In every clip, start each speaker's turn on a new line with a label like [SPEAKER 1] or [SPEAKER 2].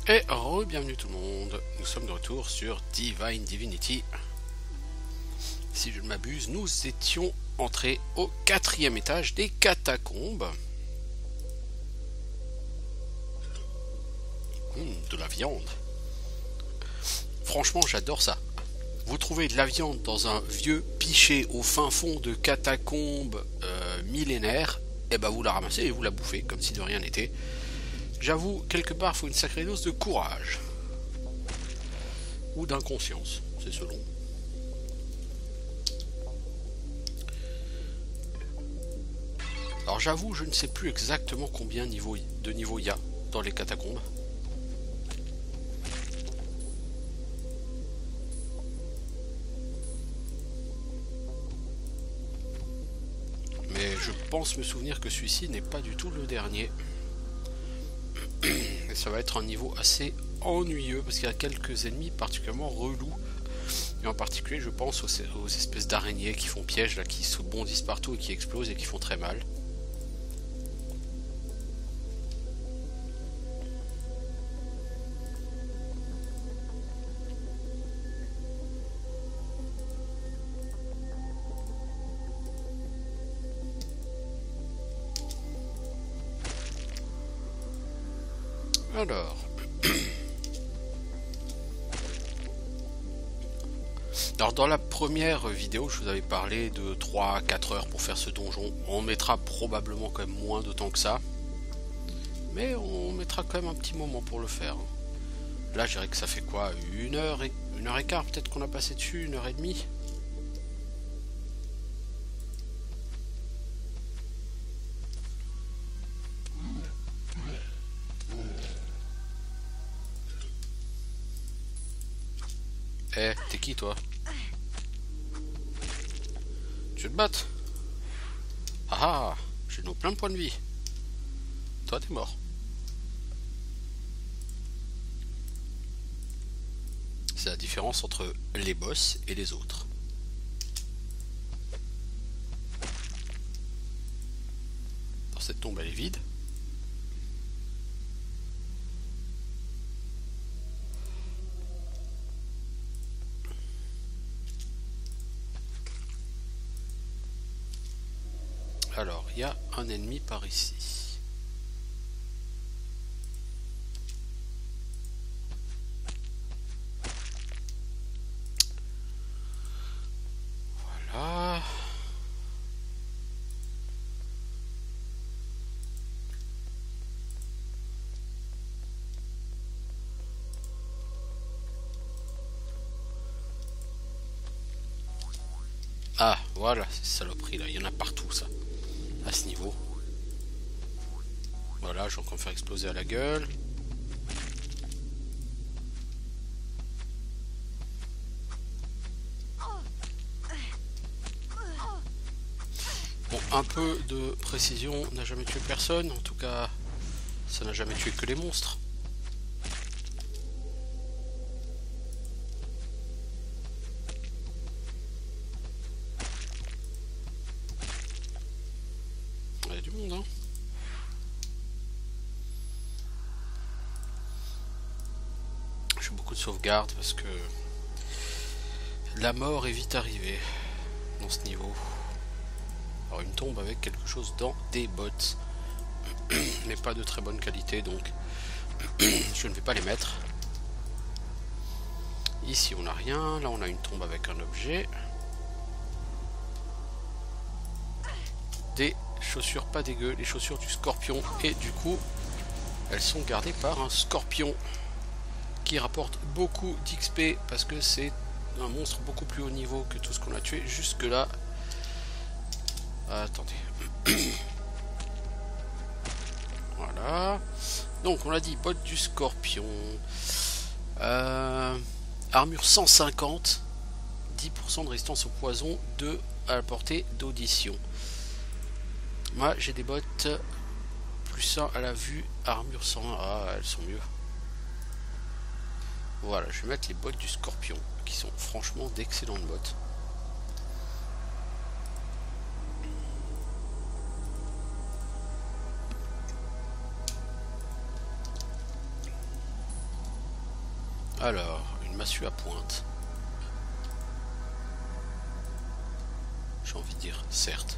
[SPEAKER 1] Et re-bienvenue tout le monde, nous sommes de retour sur Divine Divinity. Si je ne m'abuse, nous étions entrés au 4e étage des catacombes. De la viande. Franchement, j'adore ça. Vous trouvez de la viande dans un vieux piché au fin fond de catacombes millénaires, et ben vous la ramassez et vous la bouffez comme si de rien n'était. J'avoue, quelque part, il faut une sacrée dose de courage. Ou d'inconscience, c'est selon. Alors j'avoue, je ne sais plus exactement combien de niveaux il y a dans les catacombes. Mais je pense me souvenir que celui-ci n'est pas du tout le dernier. Et ça va être un niveau assez ennuyeux parce qu'il y a quelques ennemis particulièrement relous. Et en particulier, je pense aux espèces d'araignées qui font piège, là, qui se bondissent partout et qui explosent et qui font très mal. Alors dans la première vidéo, je vous avais parlé de 3 à 4 heures pour faire ce donjon. On mettra probablement quand même moins de temps que ça. Mais on mettra quand même un petit moment pour le faire. Là, je dirais que ça fait quoi, une heure et quart peut-être qu'on a passé dessus, 1 heure et demie. Eh, t'es qui toi? Tu veux te battre? Ah ah, j'ai donc plein de points de vie. Toi, t'es mort. C'est la différence entre les boss et les autres. Alors cette tombe, elle est vide. Alors, il y a un ennemi par ici. Voilà. Ah, voilà, ces saloperies là, il y en a partout ça. À ce niveau. Voilà, je vais encore me faire exploser à la gueule. Bon, un peu de précision n'a jamais tué personne. En tout cas, ça n'a jamais tué que les monstres. Il y a du monde, hein. Je fais beaucoup de sauvegarde parce que la mort est vite arrivée dans ce niveau. Alors une tombe avec quelque chose dans des bottes, mais pas de très bonne qualité, donc je ne vais pas les mettre. Ici on n'a rien, là on a une tombe avec un objet. Des chaussures pas dégueu, les chaussures du scorpion, et du coup elles sont gardées par un scorpion qui rapporte beaucoup d'XP parce que c'est un monstre beaucoup plus haut niveau que tout ce qu'on a tué jusque là. Attendez. Voilà. Donc on l'a dit, botte du scorpion. Armure 150. 10% de résistance au poison, 2 à la portée d'audition. Moi j'ai des bottes plus 1 à la vue, armure 101. Ah, elles sont mieux. Voilà, je vais mettre les bottes du scorpion qui sont franchement d'excellentes bottes. Alors, une massue à pointe. J'ai envie de dire, certes.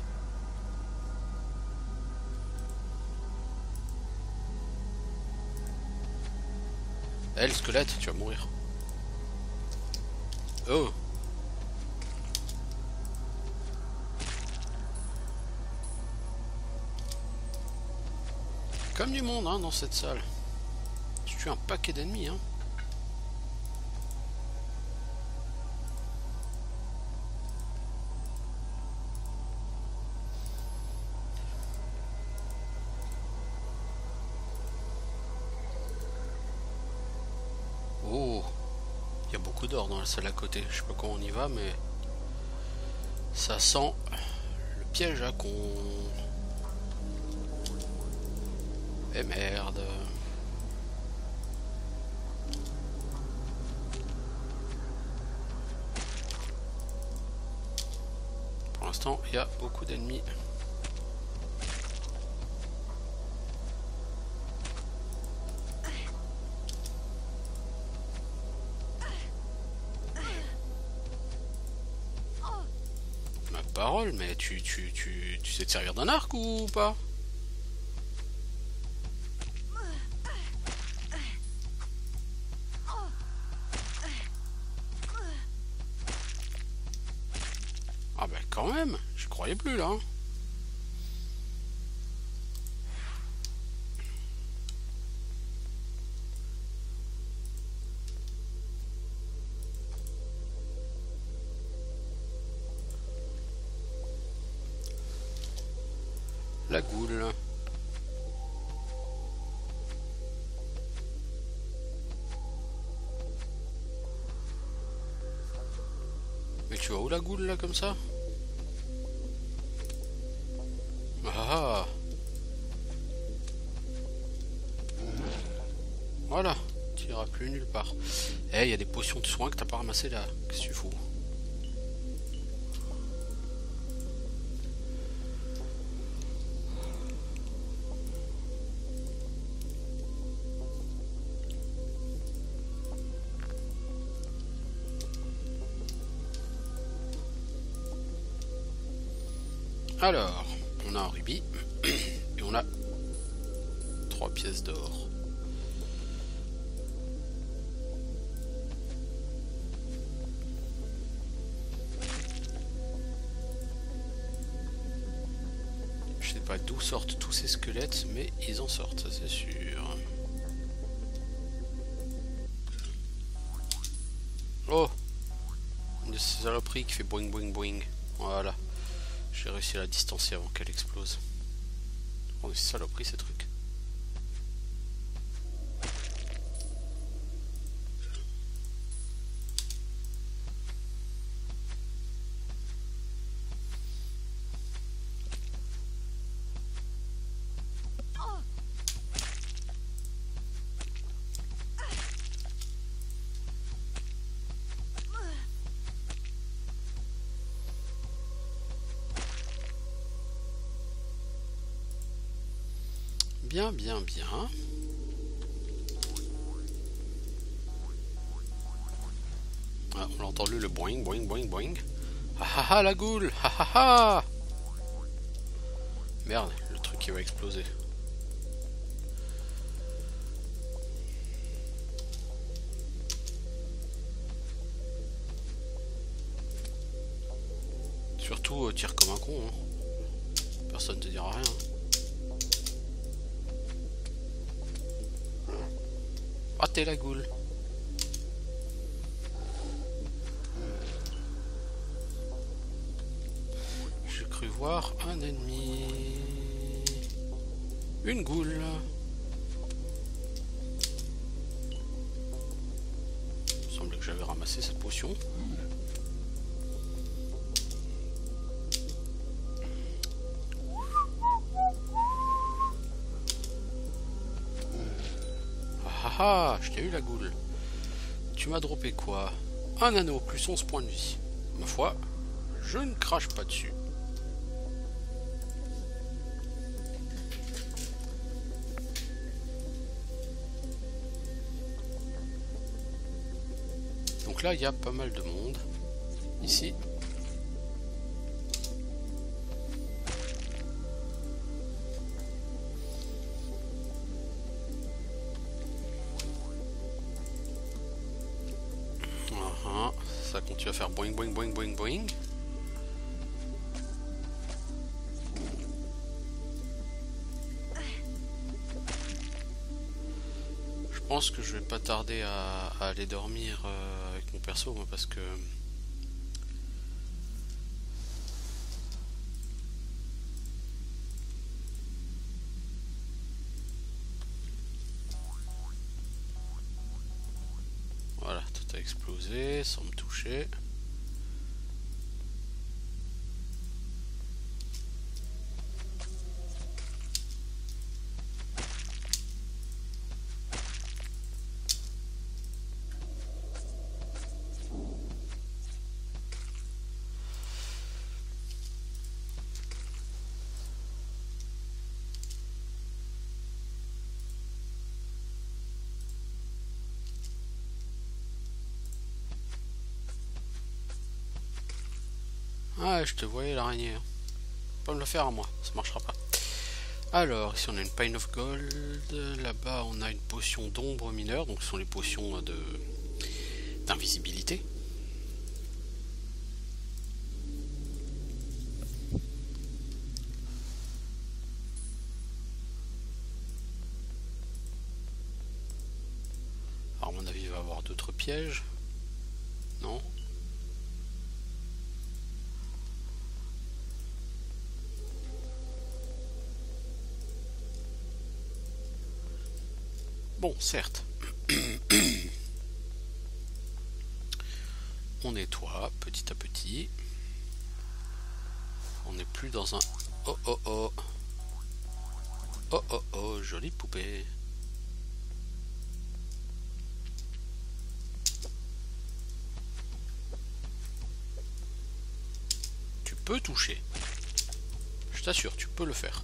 [SPEAKER 1] Eh, le squelette, tu vas mourir. Oh! Comme du monde, hein, dans cette salle. Tu tues un paquet d'ennemis, hein. Oh! Il y a beaucoup d'or dans la salle à côté. Je sais pas comment on y va, mais... ça sent le piège à con. Et merde. Pour l'instant, il y a beaucoup d'ennemis. Ma parole, mais tu sais te servir d'un arc ou pas? Ah ben quand même, je croyais plus là. La goule. Mais tu vas où la goule là comme ça? Ah! Voilà, tu iras plus nulle part. Eh, il y a des potions de soins que t'as pas ramassé là. Qu'est-ce que tu fous? Alors, on a un rubis et on a 3 pièces d'or. Je sais pas d'où sortent tous ces squelettes, mais ils en sortent, ça c'est sûr. Oh! Une saloperie qui fait boing boing boing. Voilà. J'ai réussi à la distancer avant qu'elle explose. Oh, c'est saloperie ces trucs. Bien, bien, bien. Ah, on a entendu le boing, boing, boing, boing. Ah ah ah, la goule! Ah ah ah! Merde, le truc qui va exploser. Surtout, tire comme un con. Hein. Personne te dira rien. Ah, t'es la goule. J'ai cru voir un ennemi. Une goule. Il me semblait que j'avais ramassé cette potion. Ah, je t'ai eu la goule. Tu m'as droppé quoi? Un anneau plus 11 points de vie. Ma foi, je ne crache pas dessus. donc là il y a pas mal de monde ici. Ça continue à faire boing boing boing boing boing. Je pense que je vais pas tarder à aller dormir avec mon perso, moi, parce que voilà, tout a explosé sans me toucher. Ah, je te voyais l'araignée. Pas me le faire à moi, ça marchera pas. Alors, ici on a une Pine of Gold. Là-bas on a une potion d'ombre mineure. Donc ce sont les potions d'invisibilité. Alors à mon avis il va y avoir d'autres pièges. Non? Bon, certes. On nettoie petit à petit. On n'est plus dans un... Oh oh oh. Oh oh oh, jolie poupée. Tu peux toucher. Je t'assure, tu peux le faire.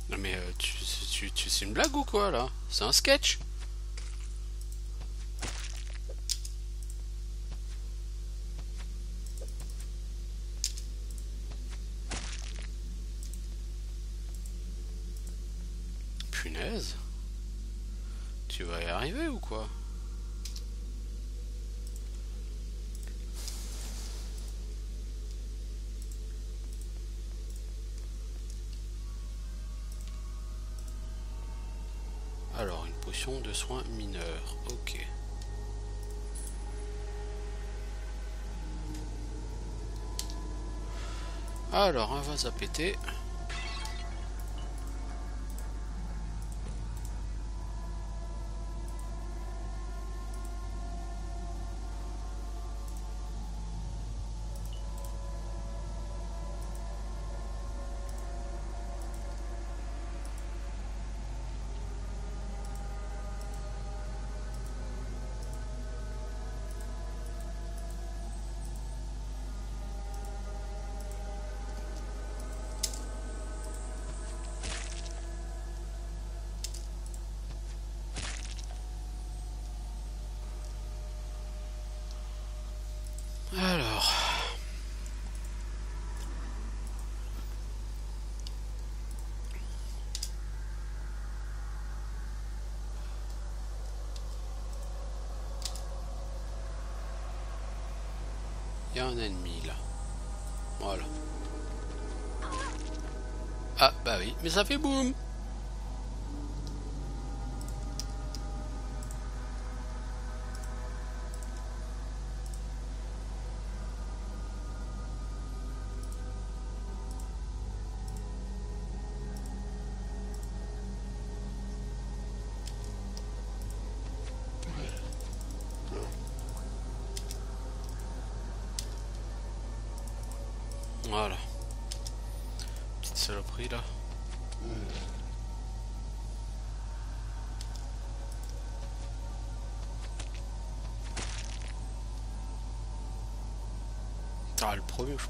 [SPEAKER 1] Non mais c'est une blague ou quoi là? C'est un sketch? Punaise. Tu vas y arriver ou quoi? Alors, une potion de soins mineurs. Ok. Alors, un vase à péter. Alors... Il y a un ennemi là. Voilà. Ah bah oui, mais ça fait boum. Voilà. Petite saloperie là. Ah, le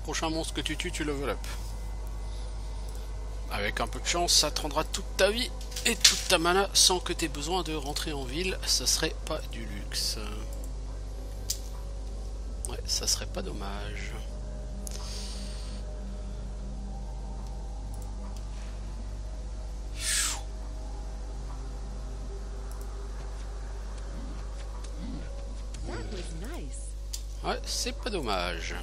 [SPEAKER 1] prochain monstre que tu tues, tu level up. Avec un peu de chance, ça te rendra toute ta vie et toute ta mana sans que tu aies besoin de rentrer en ville. Ça serait pas du luxe. Ouais, ça serait pas dommage. Ouais, c'est pas dommage.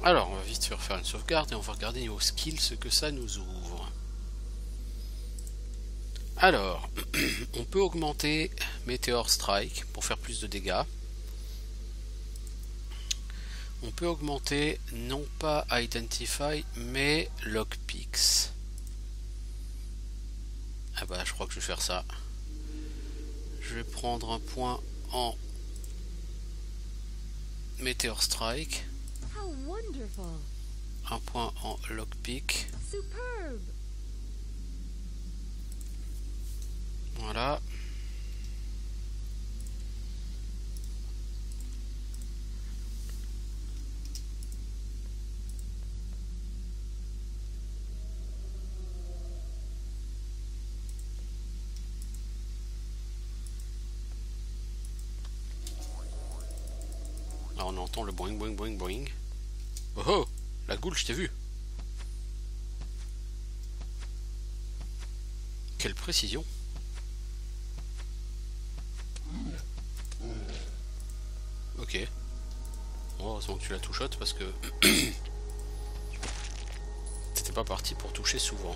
[SPEAKER 1] Alors, on va vite faire une sauvegarde et on va regarder niveau skill ce que ça nous ouvre. Alors, on peut augmenter Meteor Strike pour faire plus de dégâts. On peut augmenter non pas Identify mais Lockpicks. Ah bah je crois que je vais faire ça. Je vais prendre un point en Meteor Strike. Un point en Lockpick. Voilà. Alors on entend le boing boing boing boing. Oh oh, la goule, je t'ai vu. Quelle précision. Ok. Bon, heureusement que tu la touchottes parce que t'étais pas parti pour toucher souvent.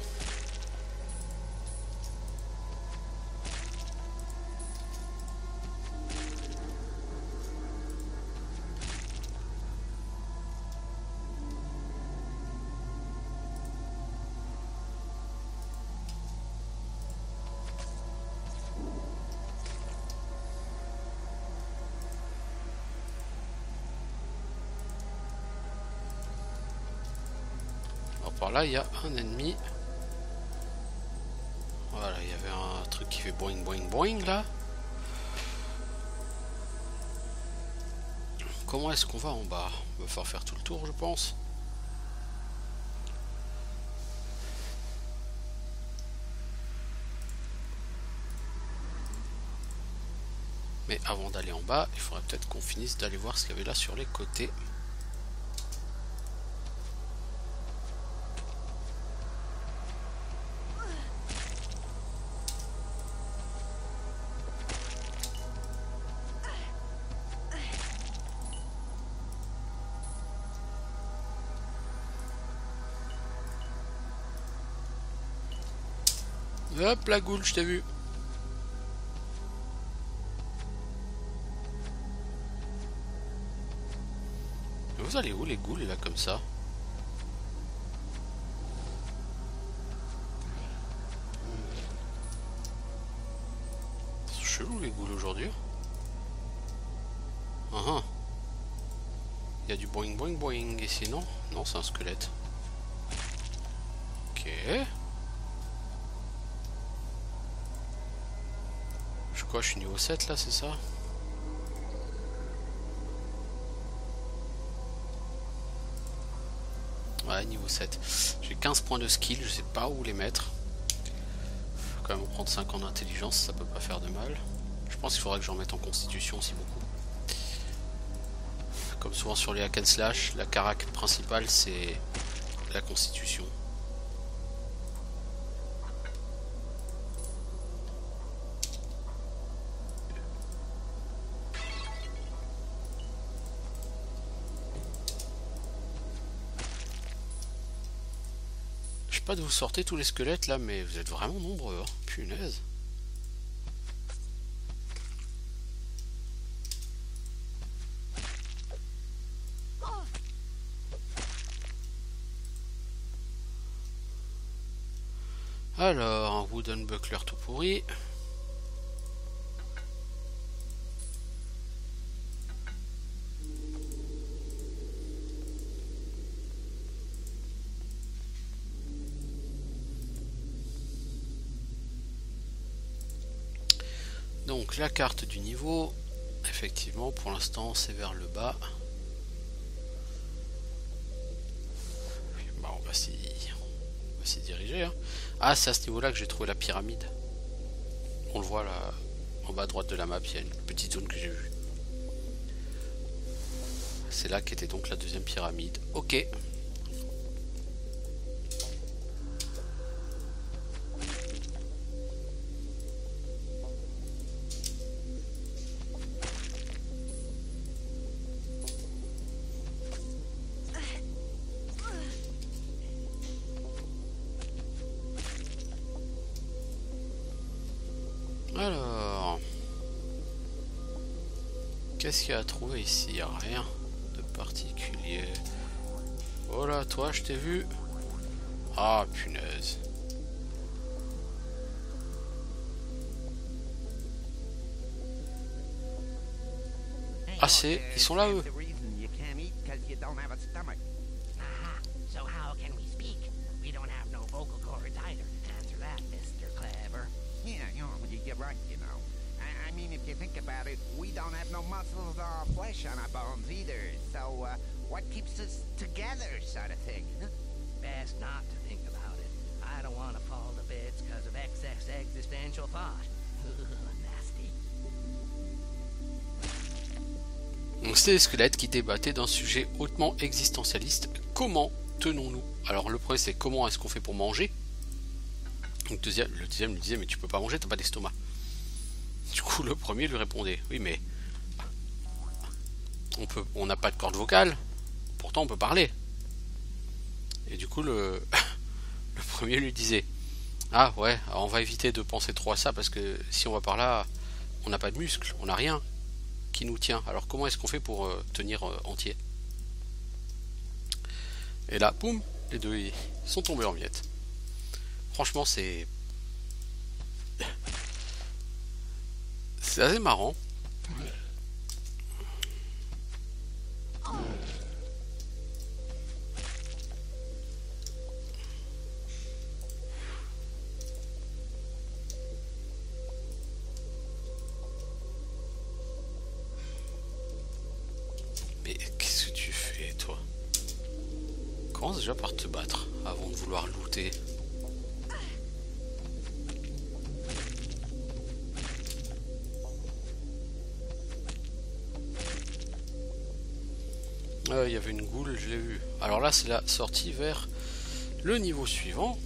[SPEAKER 1] Par là il y a un ennemi. Voilà, il y avait un truc qui fait boing boing boing là. Comment est-ce qu'on va en bas? On va falloir faire tout le tour je pense. Mais avant d'aller en bas, il faudrait peut-être qu'on finisse d'aller voir ce qu'il y avait là sur les côtés. Hop, la goule, je t'ai vu. Vous allez où les goules là comme ça? C'est chelou les goules aujourd'hui. Il y a du boing boing boing et sinon? Non, c'est un squelette. Ok. Je suis niveau 7 là, c'est ça? Ouais, niveau 7. J'ai 15 points de skill, je sais pas où les mettre. Faut quand même prendre 5 en intelligence, ça peut pas faire de mal. Je pense qu'il faudrait que j'en mette en constitution aussi beaucoup. Comme souvent sur les hack and slash, la carac principale c'est la constitution. Je sais pas d'où vous sortez tous les squelettes là, mais vous êtes vraiment nombreux, hein. Punaise. Alors, un wooden buckler tout pourri. Donc la carte du niveau, effectivement pour l'instant c'est vers le bas. Bah, on va s'y diriger. Hein. Ah, c'est à ce niveau là que j'ai trouvé la pyramide. On le voit là en bas à droite de la map, il y a une petite zone que j'ai vue. C'est là qu'était donc la deuxième pyramide. Ok. Alors, qu'est-ce qu'il y a à trouver ici? Il n'y a rien de particulier. Oh là, toi, je t'ai vu. Ah, punaise. Ah, c'est... Ils sont là, eux.
[SPEAKER 2] Right, you know. I mean, if you think about it, we don't have no muscles or flesh on our bones either. So, what keeps us together, sort of thing? Huh?
[SPEAKER 3] Best not to think about it. I don't want to fall to bits because of excess existential thought. Nasty.
[SPEAKER 1] Donc c'était les squelettes qui débattaient d'un sujet hautement existentialiste. Comment tenons-nous? Alors le premier c'est comment est-ce qu'on fait pour manger? Donc le deuxième lui disait mais tu peux pas manger, t'as pas d'estomac. Du coup le premier lui répondait oui mais on n'a pas de corde vocale, pourtant on peut parler. Et du coup le premier lui disait ah ouais alors on va éviter de penser trop à ça parce que si on va par là on n'a pas de muscles, on n'a rien qui nous tient. Alors comment est-ce qu'on fait pour tenir entier? Et là boum, les deux ils sont tombés en miettes. Franchement c'est assez marrant. Mais qu'est-ce que tu fais toi? Commence déjà par te battre avant de vouloir looter. Il y avait une goule, je l'ai vu. Alors là, c'est la sortie vers le niveau suivant.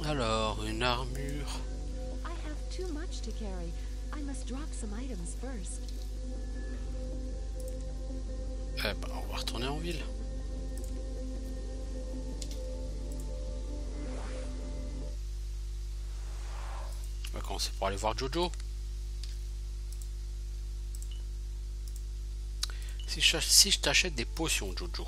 [SPEAKER 1] Alors, une armure.
[SPEAKER 4] I have too much to carry. I must drop some items first.
[SPEAKER 1] Eh ben, on va retourner en ville. On va commencer par aller voir Jojo. Si je t'achète des potions, Jojo.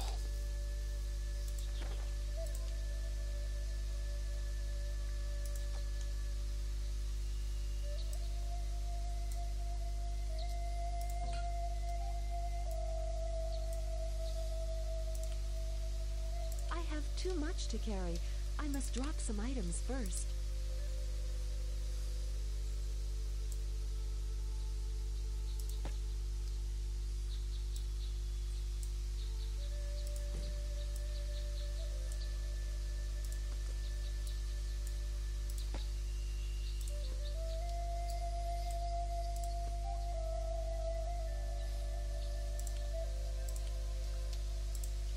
[SPEAKER 4] Too much to carry. I must drop some items first.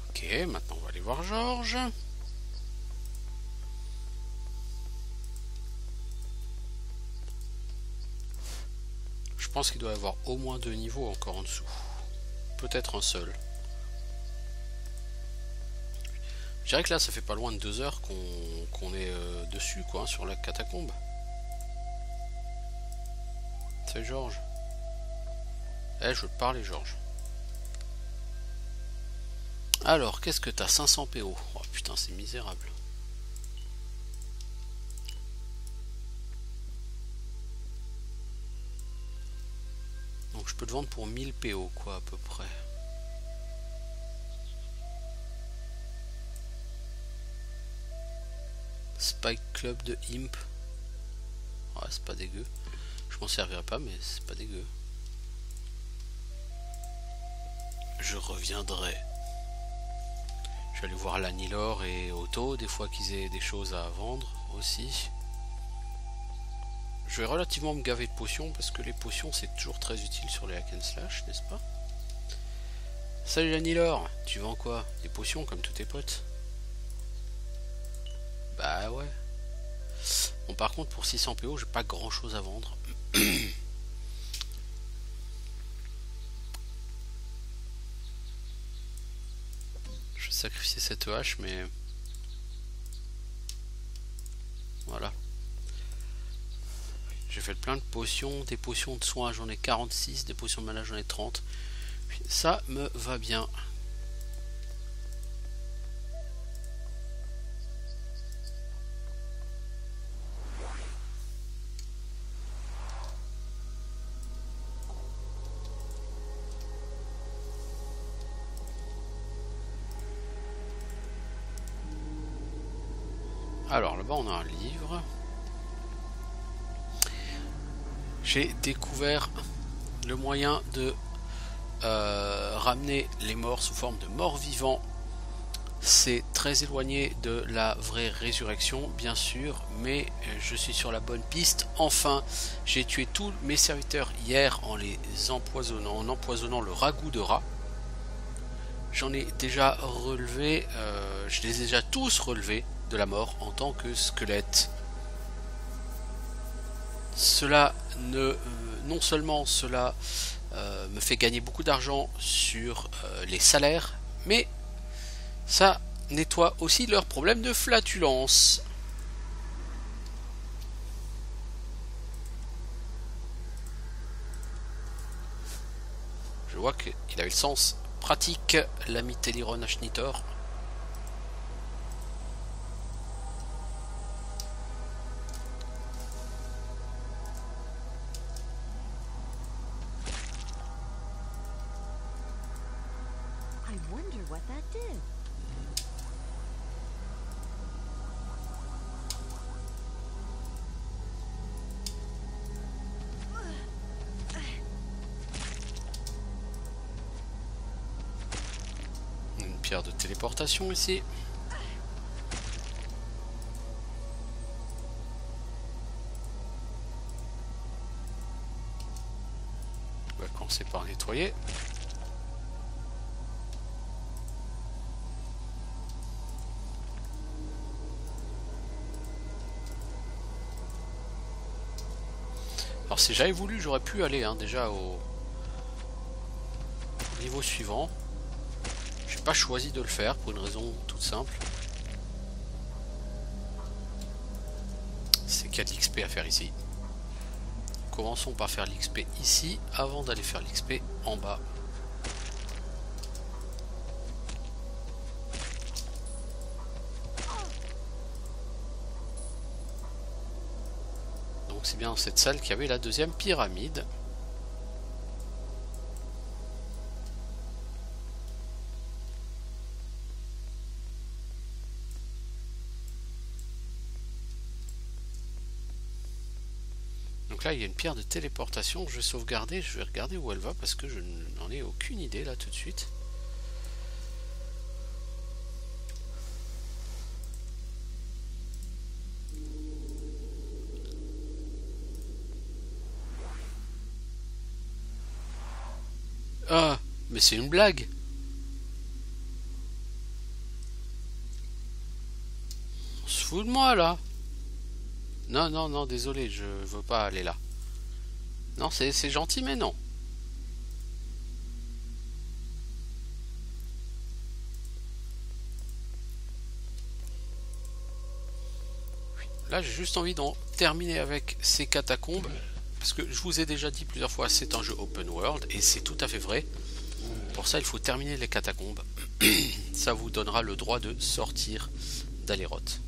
[SPEAKER 1] Ok, maintenant on va aller voir Georges. Je pense qu'il doit y avoir au moins 2 niveaux encore en dessous. Peut-être un seul. Je dirais que là ça fait pas loin de 2 heures qu'on est dessus quoi, sur la catacombe. Salut Georges. Eh, je veux te parler Georges. Alors, qu'est-ce que t'as? 500 PO. Oh putain, c'est misérable. Donc je peux te vendre pour 1000 PO, quoi, à peu près. Spike Club de Imp. Ouais, c'est pas dégueu. Je m'en servirai pas, mais c'est pas dégueu. Je reviendrai. Je vais aller voir l'Anilor et Otto, des fois qu'ils aient des choses à vendre aussi. Je vais relativement me gaver de potions parce que les potions c'est toujours très utile sur les hack and slash, n'est-ce pas? Salut l'Anilor, tu vends quoi? Des potions comme tous tes potes? Bah ouais. Bon, par contre pour 600 PO j'ai pas grand chose à vendre. Je vais sacrifier cette hache, mais voilà. J'ai fait plein de potions, des potions de soins j'en ai 46, des potions de mana j'en ai 30. Ça me va bien. Alors là-bas on a un livre. J'ai découvert le moyen de ramener les morts sous forme de morts vivants. C'est très éloigné de la vraie résurrection bien sûr, mais je suis sur la bonne piste. Enfin, j'ai tué tous mes serviteurs hier en les empoisonnant, en empoisonnant le ragoût de rat. J'en ai déjà relevé, je les ai déjà tous relevés de la mort en tant que squelette. Cela non seulement cela me fait gagner beaucoup d'argent sur les salaires, mais ça nettoie aussi leurs problèmes de flatulence. Je vois qu'il avait le sens pratique, l'ami Téliron Ashnitor.
[SPEAKER 4] I wonder what that did.
[SPEAKER 1] Une pierre de téléportation ici. On va commencer par nettoyer. Alors si j'avais voulu, j'aurais pu aller déjà au niveau suivant. J'ai pas choisi de le faire pour une raison toute simple. C'est qu'il y a de l'XP à faire ici. Commençons par faire l'XP ici avant d'aller faire l'XP en bas. Donc c'est bien dans cette salle qu'il y avait la deuxième pyramide. Donc là il y a une pierre de téléportation, je vais sauvegarder, je vais regarder où elle va parce que je n'en ai aucune idée là tout de suite. Ah, mais c'est une blague. On se fout de moi là. Non, non, non, désolé, je veux pas aller là. Non, c'est gentil, mais non. Là, j'ai juste envie d'en terminer avec ces catacombes. Parce que je vous ai déjà dit plusieurs fois, c'est un jeu open world, et c'est tout à fait vrai. Pour ça, il faut terminer les catacombes. Ça vous donnera le droit de sortir d'Aléroth.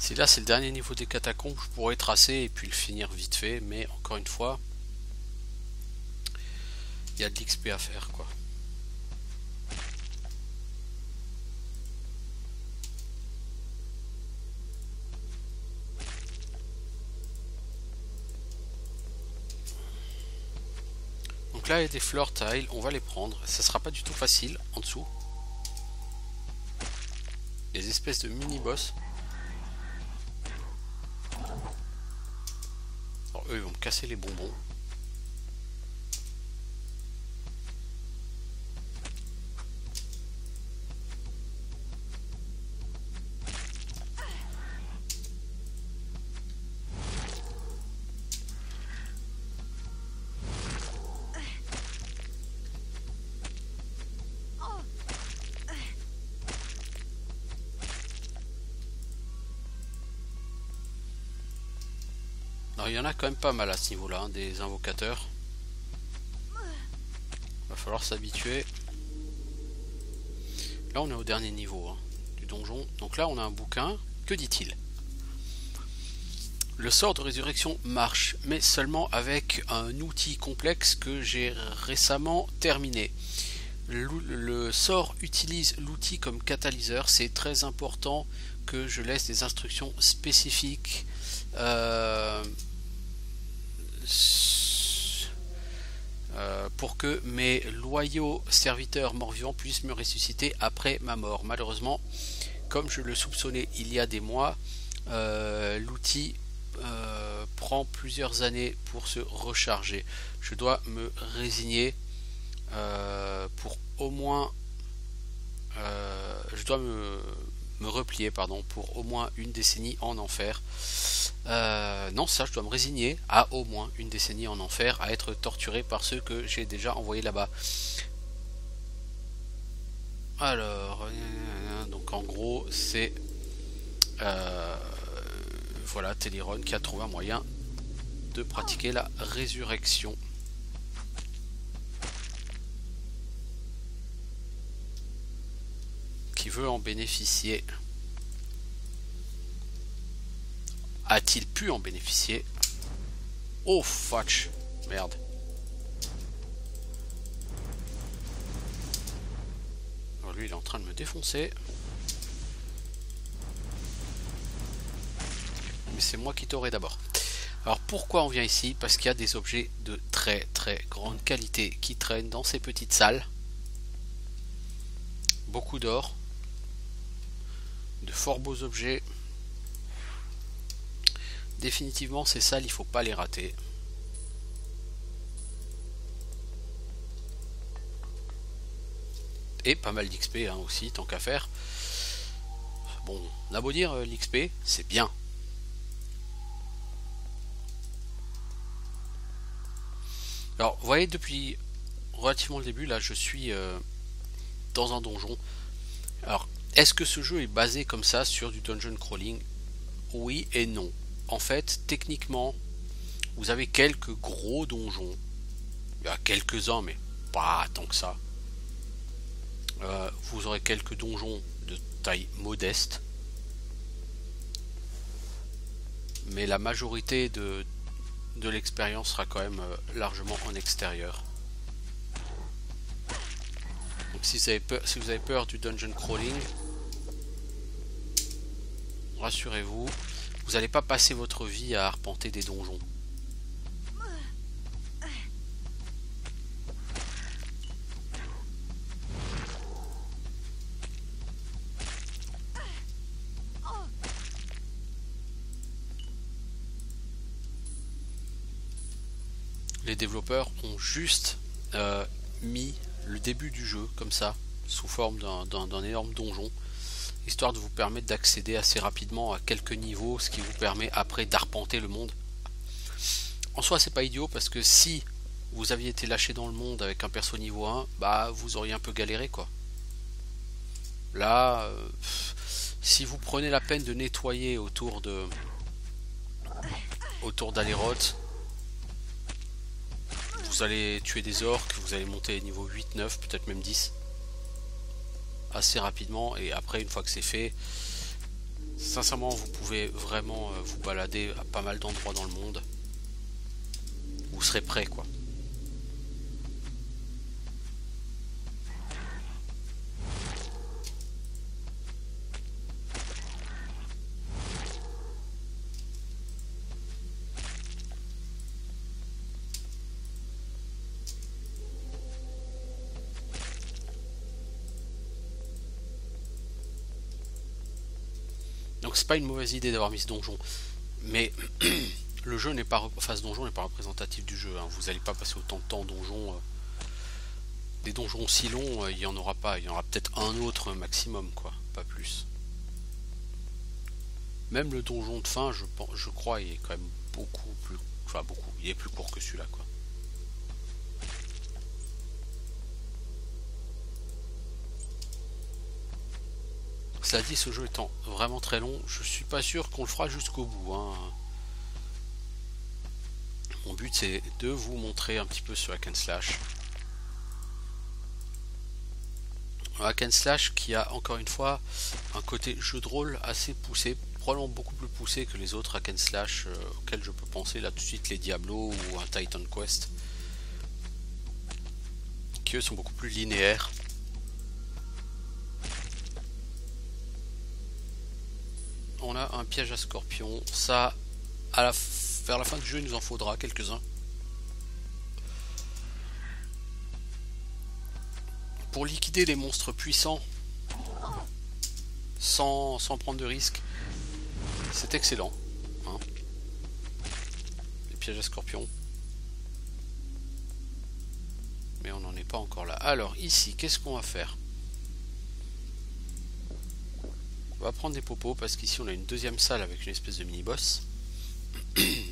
[SPEAKER 1] Si là c'est le dernier niveau des catacombes, je pourrais tracer et puis le finir vite fait, mais encore une fois, il y a de l'XP à faire quoi. Donc là il y a des floor tiles, on va les prendre, ça sera pas du tout facile en dessous. Des espèces de mini boss. Eux ils vont me casser les bonbons. Alors, il y en a quand même pas mal à ce niveau-là, hein, des invocateurs. Va falloir s'habituer. Là, on est au dernier niveau hein, du donjon. Donc là, on a un bouquin. Que dit-il? Le sort de résurrection marche, mais seulement avec un outil complexe que j'ai récemment terminé. Le sort utilise l'outil comme catalyseur. C'est très important que je laisse des instructions spécifiques pour que mes loyaux serviteurs morts-vivants puissent me ressusciter après ma mort. Malheureusement, comme je le soupçonnais il y a des mois, l'outil prend plusieurs années pour se recharger. Je dois me résigner pour au moins je dois me replier pour au moins une décennie en enfer. Non, ça je dois me résigner à au moins une décennie en enfer, à être torturé par ceux que j'ai déjà envoyés là-bas. Alors, donc en gros c'est voilà Téléron qui a trouvé un moyen de pratiquer la résurrection. Qui veut en bénéficier? A-t-il pu en bénéficier? Oh fudge, merde. Alors lui il est en train de me défoncer. Mais c'est moi qui t'aurai d'abord. Alors pourquoi on vient ici? Parce qu'il y a des objets de très très grande qualité qui traînent dans ces petites salles. Beaucoup d'or. De fort beaux objets. Définitivement ces salles il faut pas les rater. Et pas mal d'XP hein, aussi tant qu'à faire. Bon, on a beau dire l'XP c'est bien. Alors vous voyez depuis relativement le début là je suis dans un donjon. Alors est-ce que ce jeu est basé comme ça sur du dungeon crawling? Oui et non. En fait, techniquement, vous avez quelques gros donjons. Il y a quelques-uns, mais pas tant que ça. Vous aurez quelques donjons de taille modeste. Mais la majorité de l'expérience sera quand même largement en extérieur. Donc si vous avez peur du dungeon crawling, rassurez-vous, vous n'allez pas passer votre vie à arpenter des donjons. Les développeurs ont juste mis le début du jeu comme ça, sous forme d'un énorme donjon, histoire de vous permettre d'accéder assez rapidement à quelques niveaux, ce qui vous permet après d'arpenter le monde. En soi, c'est pas idiot parce que si vous aviez été lâché dans le monde avec un perso niveau 1, bah vous auriez un peu galéré quoi. Là, si vous prenez la peine de nettoyer autour d'Aléroth, vous allez tuer des orques, vous allez monter niveau 8, 9, peut-être même 10 assez rapidement, et après une fois que c'est fait, sincèrement vous pouvez vraiment vous balader à pas mal d'endroits dans le monde. Vous serez prêt quoi. Donc c'est pas une mauvaise idée d'avoir mis ce donjon, mais le jeu n'est pas, enfin ce donjon n'est pas représentatif du jeu, hein. Vous n'allez pas passer autant de temps en donjon. Des donjons si longs, il n'y en aura pas. Il y en aura peut-être un autre maximum, quoi, pas plus. Même le donjon de fin, je crois, il est quand même beaucoup plus, enfin beaucoup, il est plus court que celui-là, quoi. Cela dit, ce jeu étant vraiment très long, je suis pas sûr qu'on le fera jusqu'au bout, hein. Mon but c'est de vous montrer un petit peu ce hack and slash. Un hack and slash qui a encore une fois un côté jeu de rôle assez poussé, probablement beaucoup plus poussé que les autres hack and slash auxquels je peux penser là tout de suite, les Diablo ou un Titan Quest, qui eux sont beaucoup plus linéaires. On a un piège à scorpion, ça vers la fin du jeu il nous en faudra quelques-uns. Pour liquider les monstres puissants sans prendre de risques, c'est excellent, hein. Les pièges à scorpion. Mais on n'en est pas encore là. Alors ici, qu'est-ce qu'on va faire? On va prendre des popos parce qu'ici on a une deuxième salle avec une espèce de mini-boss. Et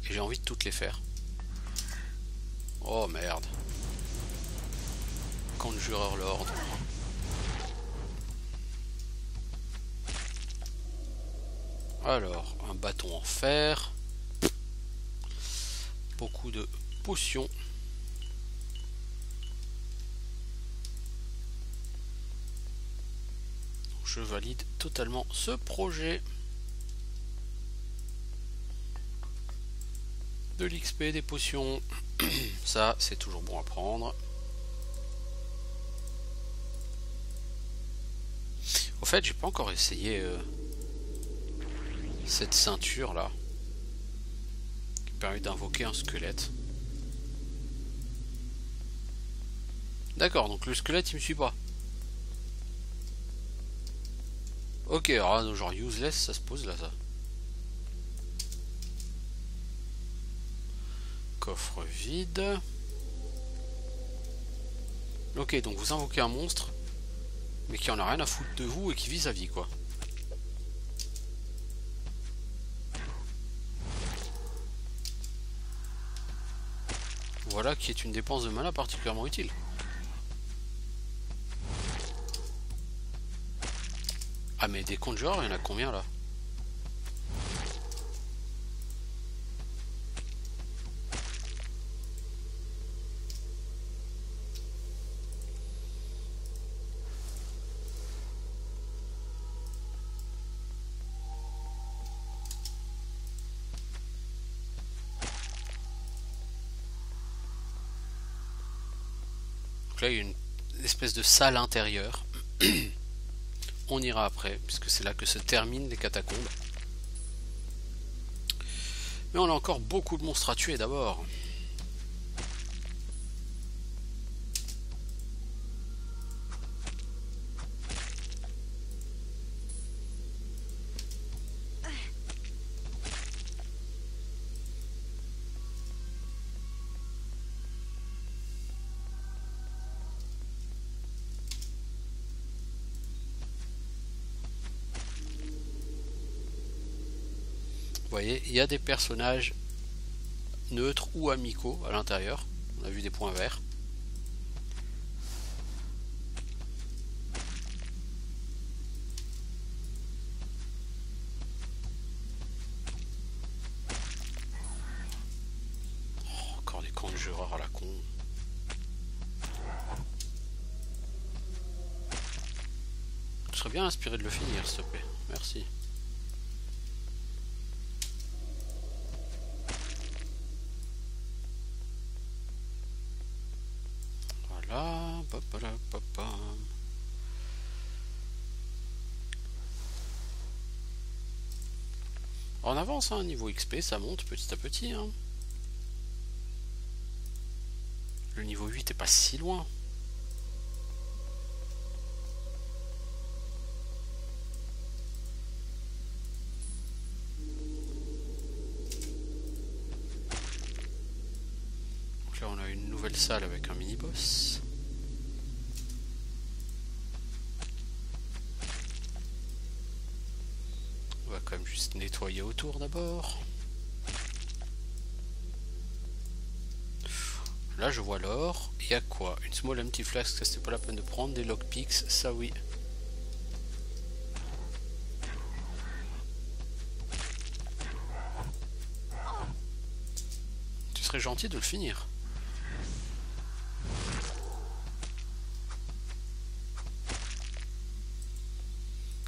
[SPEAKER 1] j'ai envie de toutes les faire. Oh merde. Conjurer Lord. Alors, un bâton en fer. Beaucoup de potions. Je valide totalement ce projet. De l'XP, des potions. Ça, c'est toujours bon à prendre. Au fait, j'ai pas encore essayé cette ceinture là qui permet d'invoquer un squelette. D'accord, donc le squelette il me suit pas. Ok, alors genre useless, ça se pose là ça. Coffre vide. Ok, donc vous invoquez un monstre, mais qui en a rien à foutre de vous et qui vit sa vie quoi. Voilà qui est une dépense de mana particulièrement utile. Ah mais des conjureurs, il y en a combien là? Donc là il y a une espèce de salle intérieure. On ira après, puisque c'est là que se terminent les catacombes. Mais on a encore beaucoup de monstres à tuer d'abord. voyez, il y a des personnages neutres ou amicaux à l'intérieur. On a vu des points verts. Oh, encore des conjureurs à la con. Je serais bien inspiré de le finir, s'il te plaît. Merci. Voilà. On avance, hein, niveau XP, ça monte petit à petit. Hein. Le niveau 8 est pas si loin. Donc là, on a une nouvelle salle avec un mini-boss. On va quand même juste nettoyer autour d'abord. Là je vois l'or. Et à quoi? Une small empty flask, ça c'était pas la peine de prendre. Des lockpicks, ça oui. Tu serais gentil de le finir.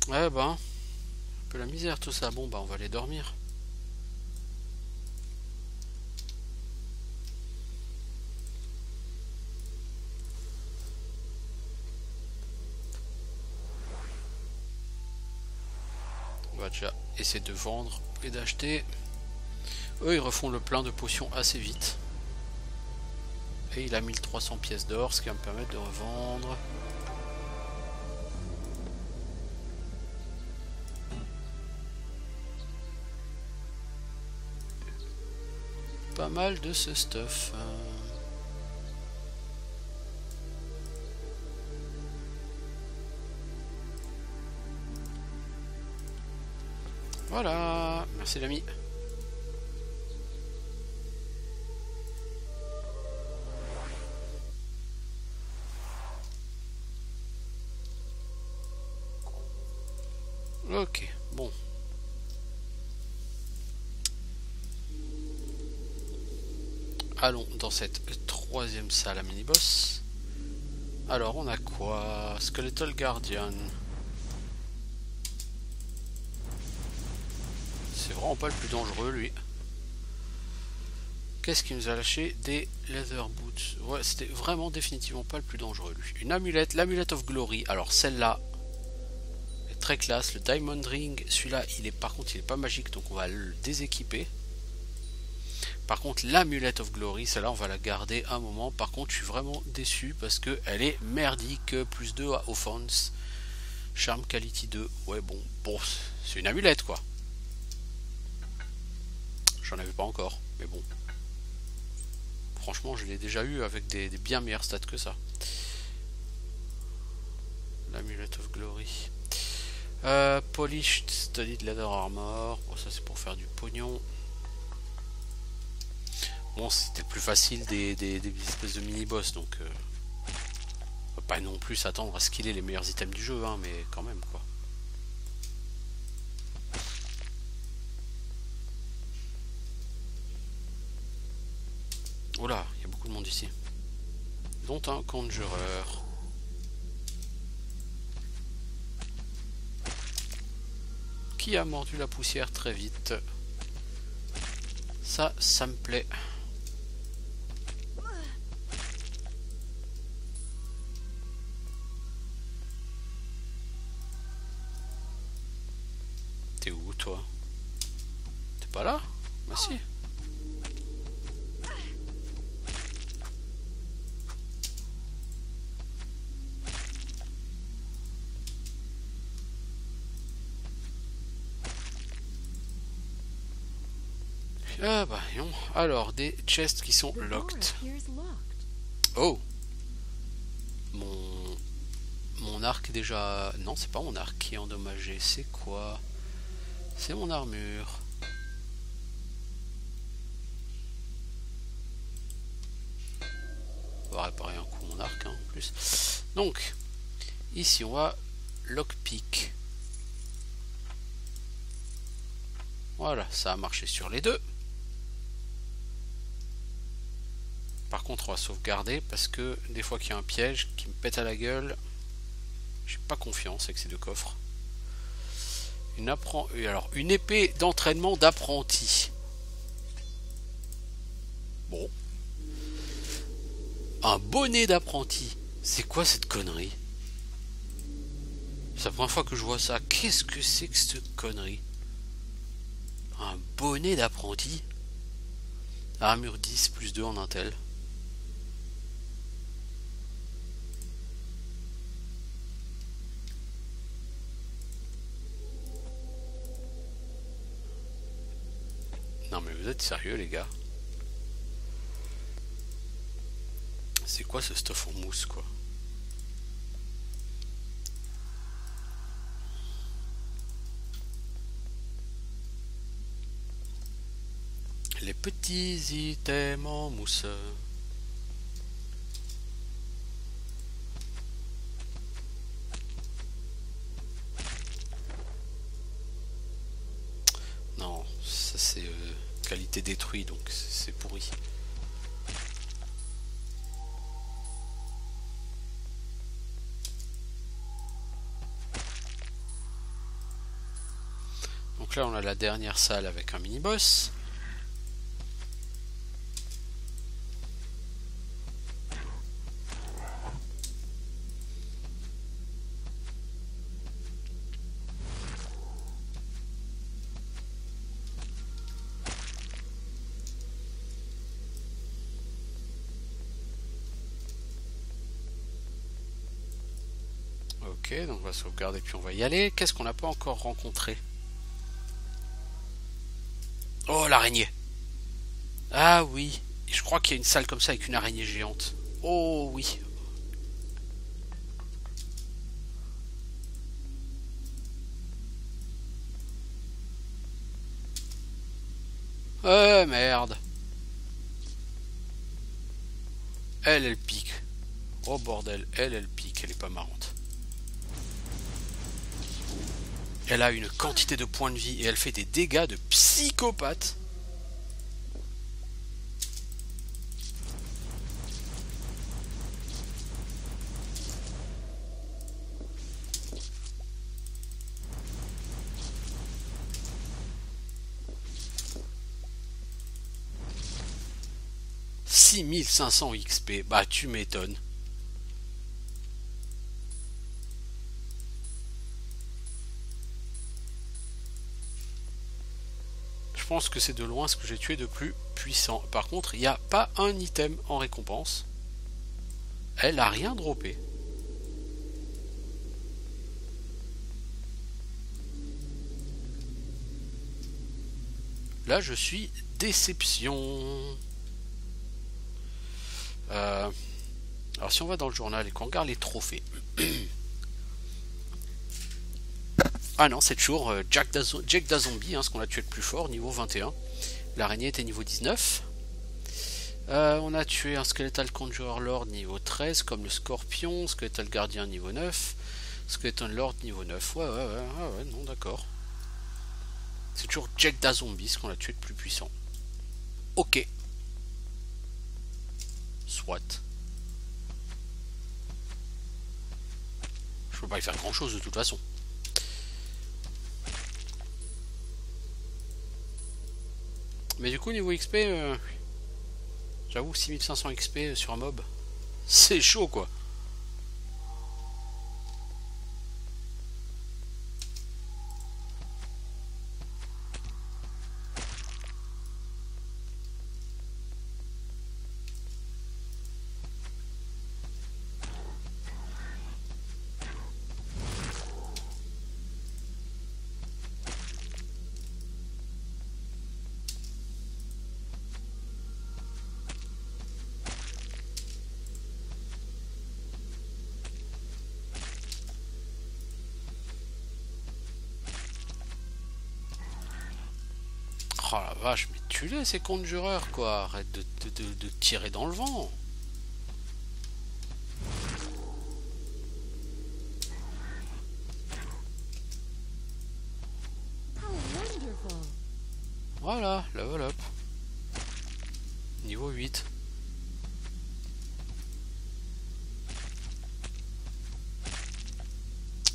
[SPEAKER 1] Ouais ben, un peu la misère tout ça. Bon bah on va aller dormir. On va déjà essayer de vendre et d'acheter. Eux ils refont le plein de potions assez vite. Et il a 1300 pièces d'or, ce qui va me permettre de revendre. Pas mal de ce stuff. Voilà, merci l'ami. Ok, bon. Allons dans cette troisième salle à mini-boss. Alors on a quoi? Skeletal Guardian. C'est vraiment pas le plus dangereux lui. Qu'est-ce qu'il nous a lâché? Des leather boots. Ouais, c'était vraiment définitivement pas le plus dangereux lui. Une amulette, l'amulette of glory. Alors celle-là est très classe. Le diamond ring, celui-là il est par contre il est pas magique donc on va le déséquiper. Par contre l'amulette of glory, celle-là on va la garder un moment. Par contre je suis vraiment déçu parce que elle est merdique. Plus 2 à offense. Charm quality 2. Ouais bon c'est une amulette quoi. J'en avais pas encore mais bon. Franchement je l'ai déjà eu avec des bien meilleurs stats que ça. L'amulette of glory. Polished studded leather armor. Bon ça c'est pour faire du pognon. Bon, c'était plus facile des espèces de mini-boss, donc on va pas non plus s'attendre à skiller les meilleurs items du jeu, hein, mais quand même, quoi. Oh là, il y a beaucoup de monde ici. Dont un conjureur. Qui a mordu la poussière très vite. Ça me plaît. T'es où toi? T'es pas là? Bah si. Ah bah non. Alors des chests qui sont locked. Oh. Mon arc est déjà... Non, c'est pas mon arc qui est endommagé. C'est quoi? C'est mon armure. On va réparer un coup mon arc hein, en plus. Donc, ici on va lockpick. Voilà, ça a marché sur les deux. Par contre, on va sauvegarder parce que des fois qu'il y a un piège qui me pète à la gueule, j'ai pas confiance avec ces deux coffres. Alors, une épée d'entraînement d'apprenti. Bon. Un bonnet d'apprenti. C'est quoi cette connerie? C'est la première fois que je vois ça. Qu'est-ce que c'est que cette connerie? Un bonnet d'apprenti. Armure 10 plus 2 en intel. Non mais vous êtes sérieux les gars? C'est quoi ce stuff en mousse quoi? Les petits items en mousse. Non, ça c'est qualité détruite donc c'est pourri. Donc là on a la dernière salle avec un mini-boss. Ok, donc on va sauvegarder puis on va y aller. Qu'est-ce qu'on n'a pas encore rencontré? Oh, l'araignée. Ah oui, je crois qu'il y a une salle comme ça avec une araignée géante. Oh oui. Merde. Elle pique. Oh bordel, elle pique, elle est pas marrante. Elle a une quantité de points de vie et elle fait des dégâts de psychopathe. « 6500 XP, bah tu m'étonnes. » Je pense que c'est de loin ce que j'ai tué de plus puissant. Par contre, il n'y a pas un item en récompense. Elle a rien droppé. Là, je suis déception. Alors si on va dans le journal et qu'on regarde les trophées. Ah non, c'est toujours Jack da Zombie, hein, ce qu'on a tué le plus fort, niveau 21. L'araignée était niveau 19. On a tué un Skeletal Conjurer Lord niveau 13, comme le Scorpion, Skeletal Guardian niveau 9, Skeleton Lord niveau 9. Ouais, non, d'accord. C'est toujours Jack da Zombie, ce qu'on a tué le plus puissant. Ok. Soit. Je peux pas y faire grand chose de toute façon. Mais du coup niveau XP, j'avoue 6500 XP sur un mob, c'est chaud quoi. Oh la vache, mais tue-les ces conjureurs quoi, arrête de tirer dans le vent. Voilà, level up. Niveau 8.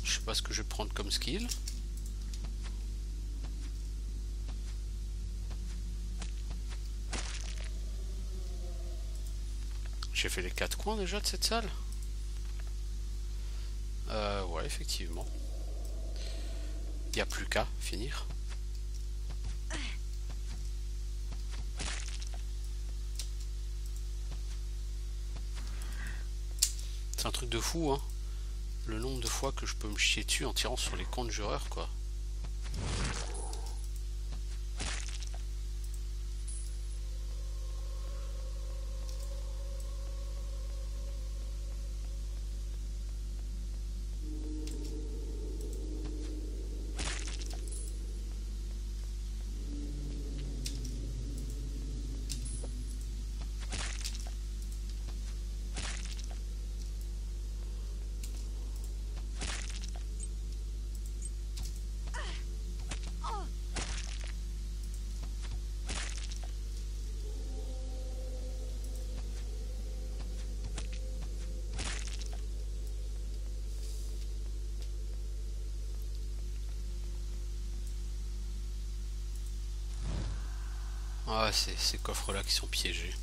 [SPEAKER 1] Je sais pas ce que je vais prendre comme skill. J'ai fait les 4 coins déjà de cette salle. Ouais, effectivement. Il n'y a plus qu'à finir. C'est un truc de fou, hein. Le nombre de fois que je peux me chier dessus en tirant sur les conjureurs, quoi. Ah, ces coffres-là qui sont piégés.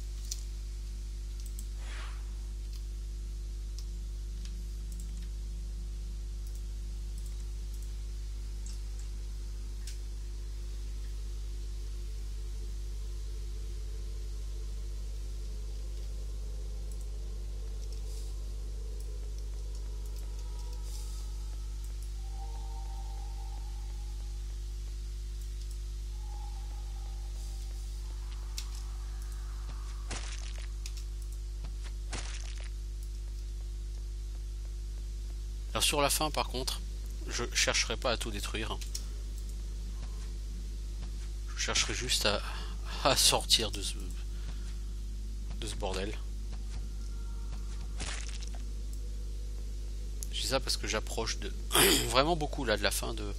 [SPEAKER 1] Alors sur la fin par contre, je chercherai pas à tout détruire. Je chercherai juste à sortir de ce bordel. Je dis ça parce que j'approche de vraiment beaucoup là de la fin de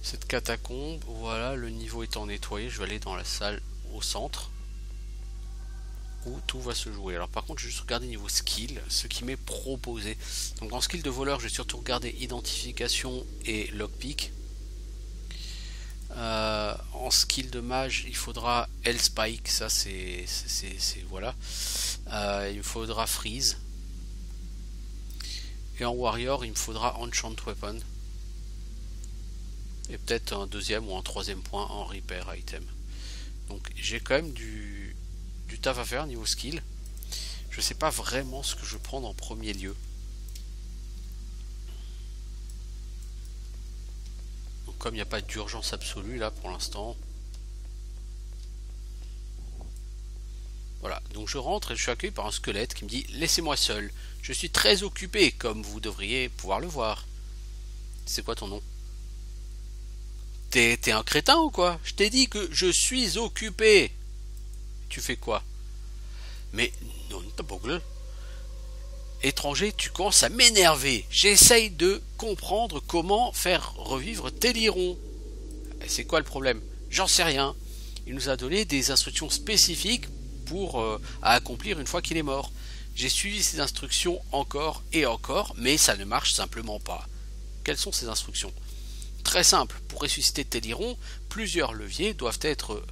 [SPEAKER 1] cette catacombe. Voilà, le niveau étant nettoyé, je vais aller dans la salle au centre où tout va se jouer. Alors par contre, je vais juste regarder niveau skill, ce qui m'est proposé. Donc en skill de voleur, je vais surtout regarder identification et lockpick. En skill de mage, il faudra Hellspike, ça c'est voilà. Il me faudra freeze. Et en warrior, il me faudra enchant weapon. Et peut-être un deuxième ou un troisième point en repair item. Donc j'ai quand même du taf à faire niveau skill. Je sais pas vraiment ce que je vais prendre en premier lieu. Donc comme il n'y a pas d'urgence absolue là pour l'instant. Voilà, donc je rentre et je suis accueilli par un squelette qui me dit « Laissez-moi seul, je suis très occupé comme vous devriez pouvoir le voir. » C'est quoi ton nom? T'es un crétin ou quoi? Je t'ai dit que je suis occupé. Tu fais quoi? Mais non, t'as pas gueule. Étranger, tu commences à m'énerver. J'essaye de comprendre comment faire revivre Téliron. C'est quoi le problème? J'en sais rien. Il nous a donné des instructions spécifiques pour à accomplir une fois qu'il est mort. J'ai suivi ces instructions encore et encore, mais ça ne marche simplement pas. Quelles sont ces instructions? Très simple, pour ressusciter Téliron, plusieurs leviers doivent être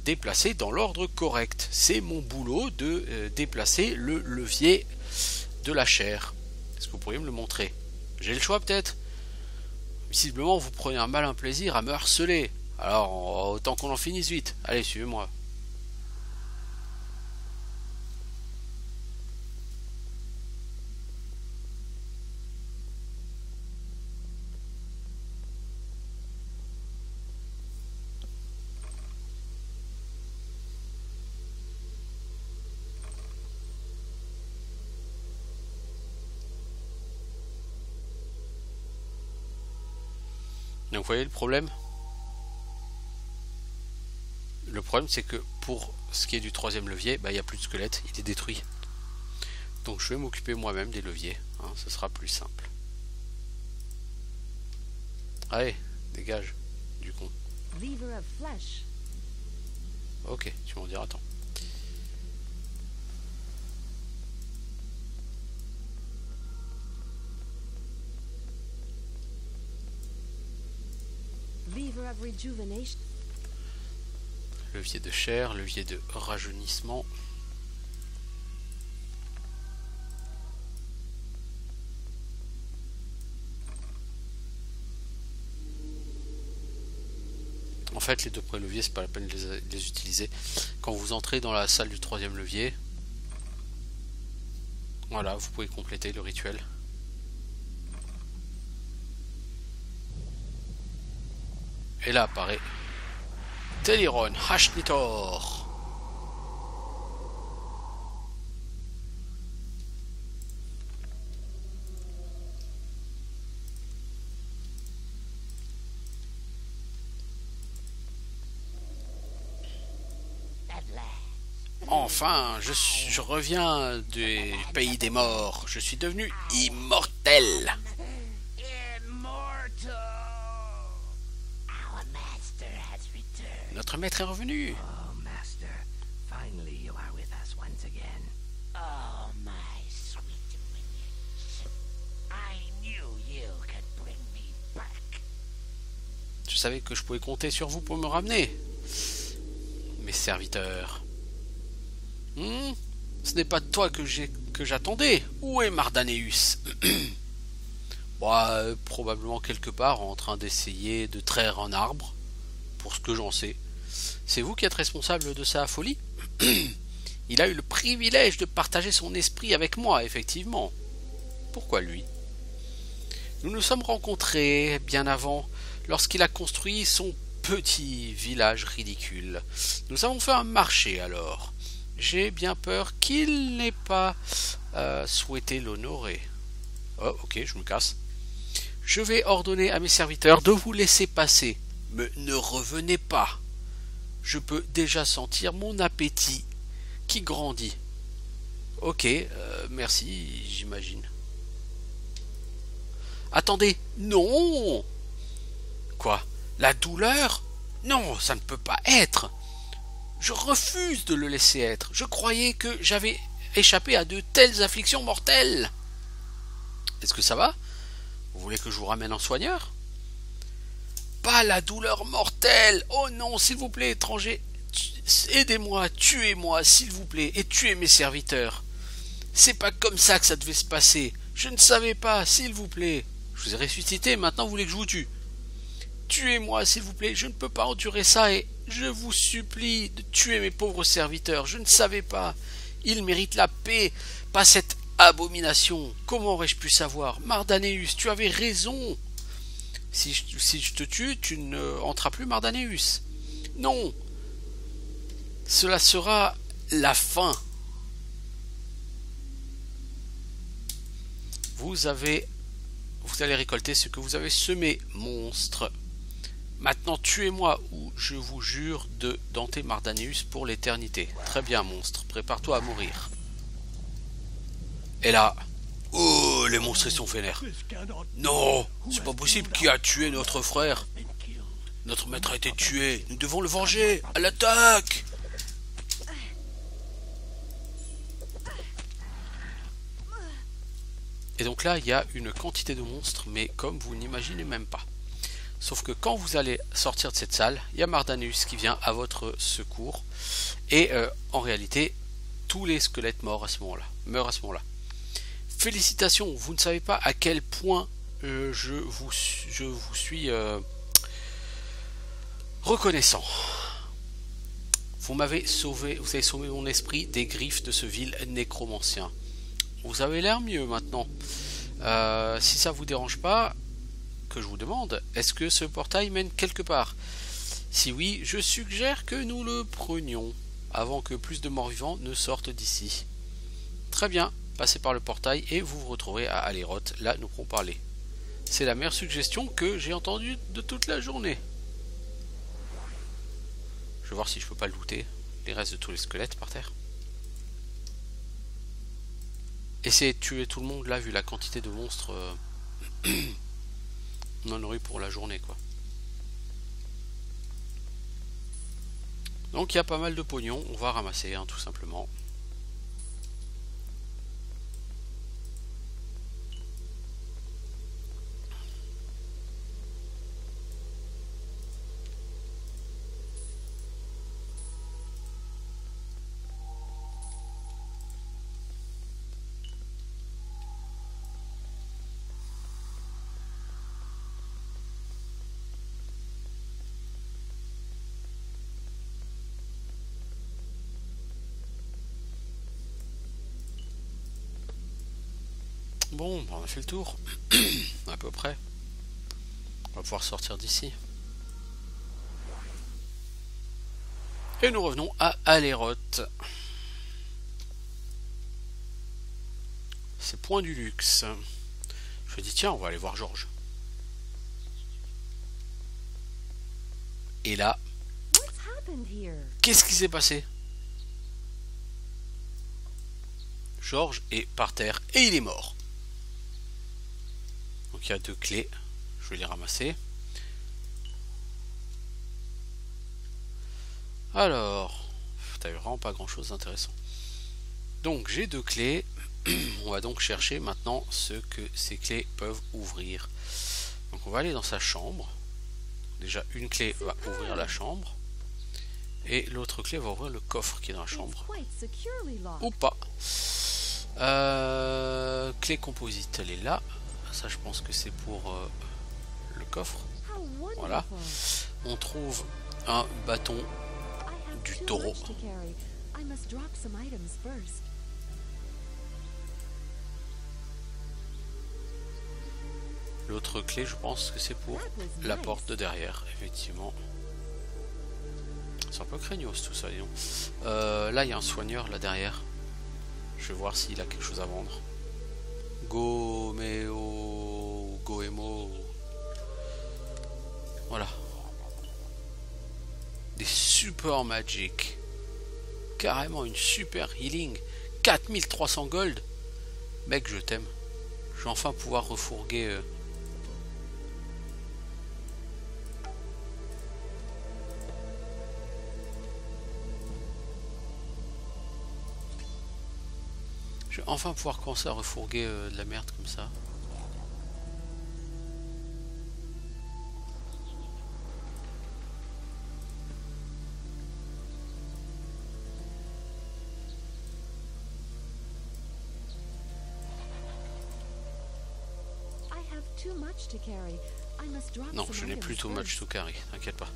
[SPEAKER 1] déplacés dans l'ordre correct. C'est mon boulot de déplacer le levier de la chair. Est-ce que vous pourriez me le montrer? J'ai le choix peut-être? Visiblement vous prenez un malin plaisir à me harceler. Alors autant qu'on en finisse vite. Allez, suivez-moi. Donc vous voyez le problème? Le problème c'est que pour ce qui est du troisième levier, il n'y a plus de squelette, il est détruit. Donc je vais m'occuper moi-même des leviers, hein, ce sera plus simple. Allez, dégage du con.
[SPEAKER 4] Lever of flesh.
[SPEAKER 1] Ok, tu m'en diras, attends.
[SPEAKER 4] Lever of rejuvenation.
[SPEAKER 1] Levier de chair, levier de rajeunissement. En fait, les deux pré-leviers, c'est pas la peine de les utiliser. Quand vous entrez dans la salle du troisième levier, voilà, vous pouvez compléter le rituel. Et là apparaît Teliron Hashnitor. Enfin, je reviens du pays des morts. Je suis devenu immortel. Notre maître est revenu.
[SPEAKER 3] Oh, Master, finally you are with us once again.
[SPEAKER 2] Oh, my sweet minions. I knew you could bring me back.
[SPEAKER 1] Je savais que je pouvais compter sur vous pour me ramener. Mes serviteurs. Ce n'est pas de toi que j'attendais. Où est Mardaneus? Bon, probablement quelque part en train d'essayer de traire un arbre, pour ce que j'en sais. C'est vous qui êtes responsable de sa folie? Il a eu le privilège de partager son esprit avec moi, effectivement. Pourquoi lui? Nous nous sommes rencontrés bien avant, lorsqu'il a construit son petit village ridicule. Nous avons fait un marché alors. J'ai bien peur qu'il n'ait pas souhaité l'honorer. Oh, ok, je me casse. Je vais ordonner à mes serviteurs de vous laisser passer, mais ne revenez pas. Je peux déjà sentir mon appétit qui grandit. Ok, merci, j'imagine. Attendez, non! Quoi? La douleur? Non, ça ne peut pas être. Je refuse de le laisser être. Je croyais que j'avais échappé à de telles afflictions mortelles. Est-ce que ça va? Vous voulez que je vous ramène un soigneur? Pas la douleur mortelle. Oh non, s'il vous plaît, étranger. Aidez-moi, tuez-moi, s'il vous plaît, et tuez mes serviteurs. C'est pas comme ça que ça devait se passer. Je ne savais pas, s'il vous plaît. Je vous ai ressuscité, maintenant vous voulez que je vous tue. Tuez-moi, s'il vous plaît, je ne peux pas endurer ça et je vous supplie de tuer mes pauvres serviteurs. Je ne savais pas. Ils méritent la paix, pas cette abomination. Comment aurais-je pu savoir? Mardaneus, tu avais raison. Si je te tue, tu ne entreras plus Mardaneus. Non. Cela sera la fin. Vous allez récolter ce que vous avez semé, monstre. Maintenant, tuez-moi ou je vous jure de dompter Mardaneus pour l'éternité. Très bien, monstre. Prépare-toi à mourir. Et là... Oh, les monstres sont vénères. Non, c'est pas possible. Qui a tué notre frère? Notre maître a été tué. Nous devons le venger. À l'attaque! Et donc là, il y a une quantité de monstres, mais comme vous n'imaginez même pas. Sauf que quand vous allez sortir de cette salle, il y a Mardaneus qui vient à votre secours. Et en réalité, tous les squelettes meurent à ce moment-là. Félicitations, vous ne savez pas à quel point je vous suis reconnaissant. Vous avez sauvé mon esprit des griffes de ce vil nécromancien. Vous avez l'air mieux maintenant. Si ça vous dérange pas, que je vous demande, est-ce que ce portail mène quelque part? Si oui, je suggère que nous le prenions avant que plus de morts-vivants ne sortent d'ici. Très bien, passez par le portail et vous vous retrouverez à Aléroth. Là, nous pourrons parler. C'est la meilleure suggestion que j'ai entendue de toute la journée. Je vais voir si je peux pas looter les restes de tous les squelettes par terre. Essayez de tuer tout le monde là, vu la quantité de monstres. On en aurait pour la journée, quoi. Donc il y a pas mal de pognon, on va ramasser hein, tout simplement. Bon, on a fait le tour, à peu près. On va pouvoir sortir d'ici. Et nous revenons à Aléroth. C'est point du luxe. Je me dis tiens, on va aller voir Georges. Et là, qu'est-ce qui s'est passé? Georges est par terre et il est mort. Donc il y a 2 clés, je vais les ramasser. Alors, t'as vraiment pas grand chose d'intéressant. Donc j'ai 2 clés, on va donc chercher maintenant ce que ces clés peuvent ouvrir. Donc on va aller dans sa chambre. Déjà une clé va ouvrir la chambre. Et l'autre clé va ouvrir le coffre qui est dans la chambre. Ou pas. Clé composite, elle est là. Ça je pense que c'est pour le coffre. Voilà. On trouve un bâton du taureau. L'autre clé je pense que c'est pour la porte de derrière. Effectivement. C'est un peu craignos tout ça, disons. Là il y a un soigneur là derrière. Je vais voir s'il a quelque chose à vendre. Goemo. Voilà. Des super magic. Carrément une super healing. 4300 gold. Mec, je t'aime. Je vais enfin pouvoir refourguer. Je vais enfin pouvoir commencer à refourguer de la merde comme ça. Non, je n'ai plus too much to carry, t'inquiète pas.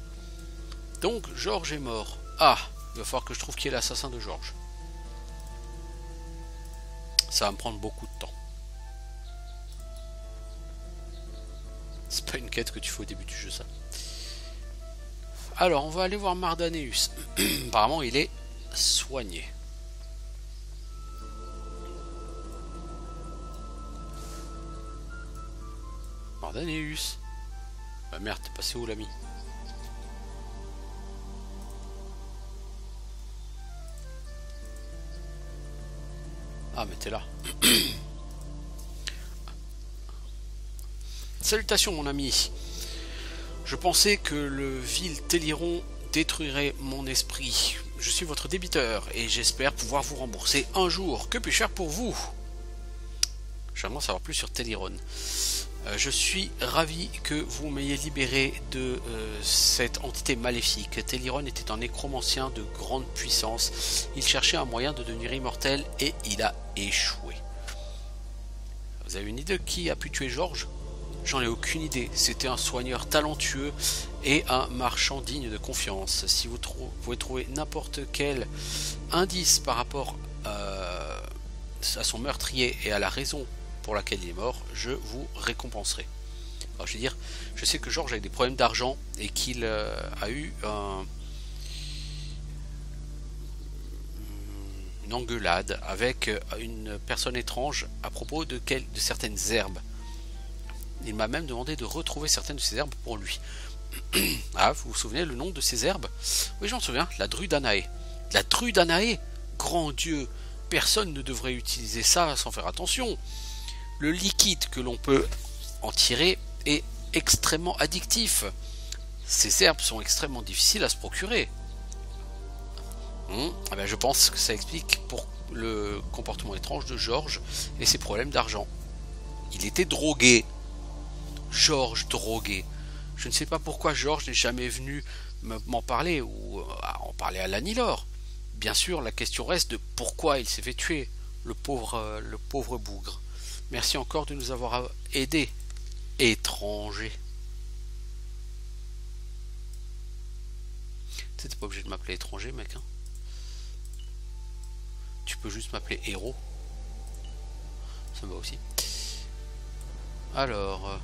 [SPEAKER 1] Donc, Georges est mort. Ah, il va falloir que je trouve qui est l'assassin de Georges. Ça va me prendre beaucoup de temps. C'est pas une quête que tu fais au début du jeu, ça. Alors, on va aller voir Mardaneus. Apparemment, il est soigné. Mardaneus. Bah merde, t'es passé où l'ami? Ah mais t'es là. Salutations mon ami. Je pensais que le vil Téliron détruirait mon esprit. Je suis votre débiteur et j'espère pouvoir vous rembourser un jour. Que puis-je faire pour vous? J'aimerais savoir plus sur Téliron. Je suis ravi que vous m'ayez libéré de cette entité maléfique. Téliron était un nécromancien de grande puissance. Il cherchait un moyen de devenir immortel et il a échoué. Vous avez une idée de qui a pu tuer Georges? J'en ai aucune idée. C'était un soigneur talentueux et un marchand digne de confiance. Si vous pouvez trouver n'importe quel indice par rapport à son meurtrier et à la raison pour laquelle il est mort, je vous récompenserai. Alors, je veux dire, je sais que Georges a des problèmes d'argent et qu'il a eu une engueulade avec une personne étrange à propos de certaines herbes. Il m'a même demandé de retrouver certaines de ces herbes pour lui. Ah, vous vous souvenez le nom de ces herbes? Oui, j'en souviens, la Drudanae. La Drudanae, grand Dieu, personne ne devrait utiliser ça sans faire attention. Le liquide que l'on peut en tirer est extrêmement addictif. Ces herbes sont extrêmement difficiles à se procurer. Eh ben, je pense que ça explique pour le comportement étrange de George et ses problèmes d'argent. Il était drogué. George drogué. Je ne sais pas pourquoi George n'est jamais venu m'en parler ou en parler à Lanilor. Bien sûr, la question reste de pourquoi il s'est fait tuer, le pauvre bougre. Merci encore de nous avoir aidés, étrangers. Tu n'es pas obligé de m'appeler étranger, mec. Hein. Tu peux juste m'appeler héros. Ça me va aussi. Alors...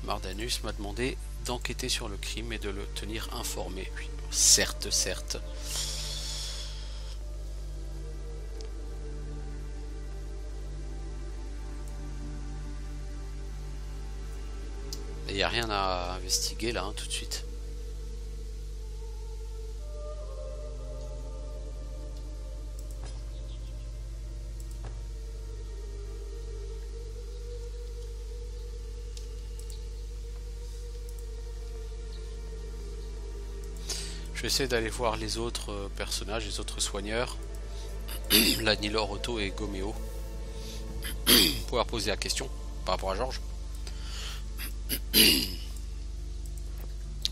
[SPEAKER 1] Mardanus m'a demandé d'enquêter sur le crime et de le tenir informé. Oui, certes, certes. Il n'y a rien à investiguer là, hein, tout de suite. Je vais essayer d'aller voir les autres personnages, les autres soigneurs, Lanilor, Otto et Goméo, pour leur poser la question par rapport à George.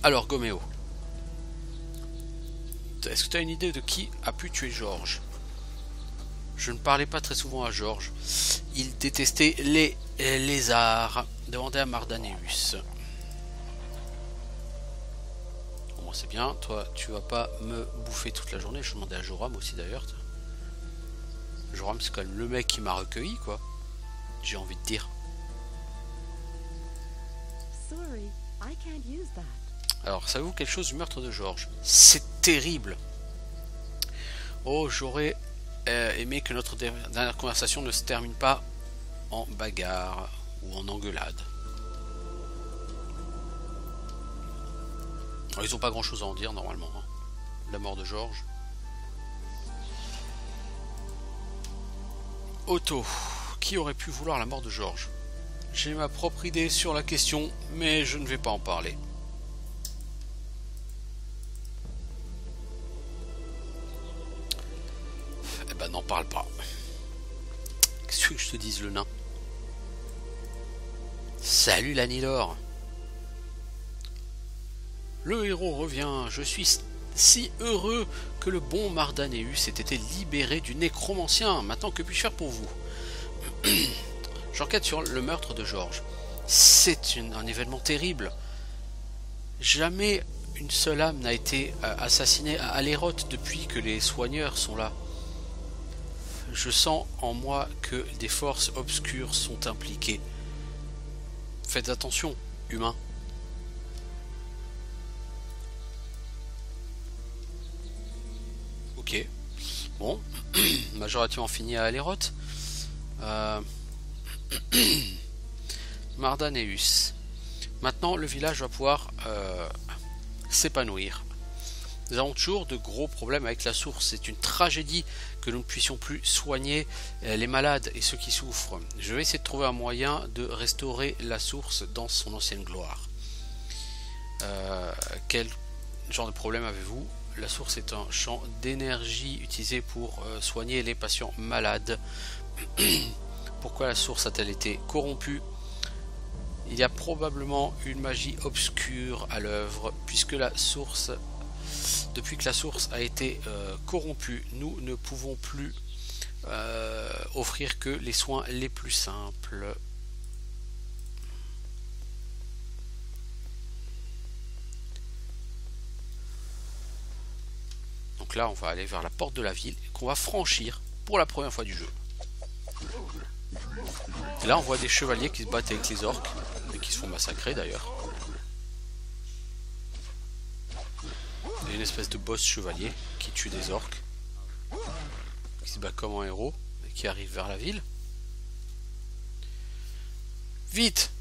[SPEAKER 1] Alors Goméo, est-ce que tu as une idée de qui a pu tuer George? Je ne parlais pas très souvent à George. Il détestait les lézards. Demandez à Mardaneus. Moi c'est bien, toi tu vas pas me bouffer toute la journée. Je demandais à Joram aussi d'ailleurs. Joram c'est quand même le mec qui m'a recueilli quoi. J'ai envie de dire. Alors savez-vous quelque chose du meurtre de George? C'est terrible. Oh j'aurais aimé que notre dernière conversation ne se termine pas en bagarre ou en engueulade. Ils n'ont pas grand chose à en dire normalement, hein. La mort de George. Otto, qui aurait pu vouloir la mort de George? J'ai ma propre idée sur la question, mais je ne vais pas en parler. Eh ben n'en parle pas. Qu'est-ce que je te dise le nain? Salut Lanilor. Le héros revient, je suis si heureux que le bon Mardaneus ait été libéré du nécromancien. Maintenant, que puis-je faire pour vous? J'enquête sur le meurtre de George. C'est un événement terrible. Jamais une seule âme n'a été assassinée à Aléroth depuis que les soigneurs sont là. Je sens en moi que des forces obscures sont impliquées. Faites attention, humains. Ok. Bon. Major a-t-il en fini à Aléroth? Mardaneus. Maintenant, le village va pouvoir s'épanouir. Nous avons toujours de gros problèmes avec la source. C'est une tragédie que nous ne puissions plus soigner les malades et ceux qui souffrent. Je vais essayer de trouver un moyen de restaurer la source dans son ancienne gloire. Quel genre de problème avez-vous? La source est un champ d'énergie utilisé pour soigner les patients malades. Pourquoi la source a-t-elle été corrompue? Il y a probablement une magie obscure à l'œuvre, puisque depuis que la source a été corrompue, nous ne pouvons plus offrir que les soins les plus simples. Donc là, on va aller vers la porte de la ville qu'on va franchir pour la première fois du jeu. Et là, on voit des chevaliers qui se battent avec les orques et qui se font massacrer d'ailleurs. Il y a une espèce de boss chevalier qui tue des orques, qui se bat comme un héros et qui arrive vers la ville. Vite!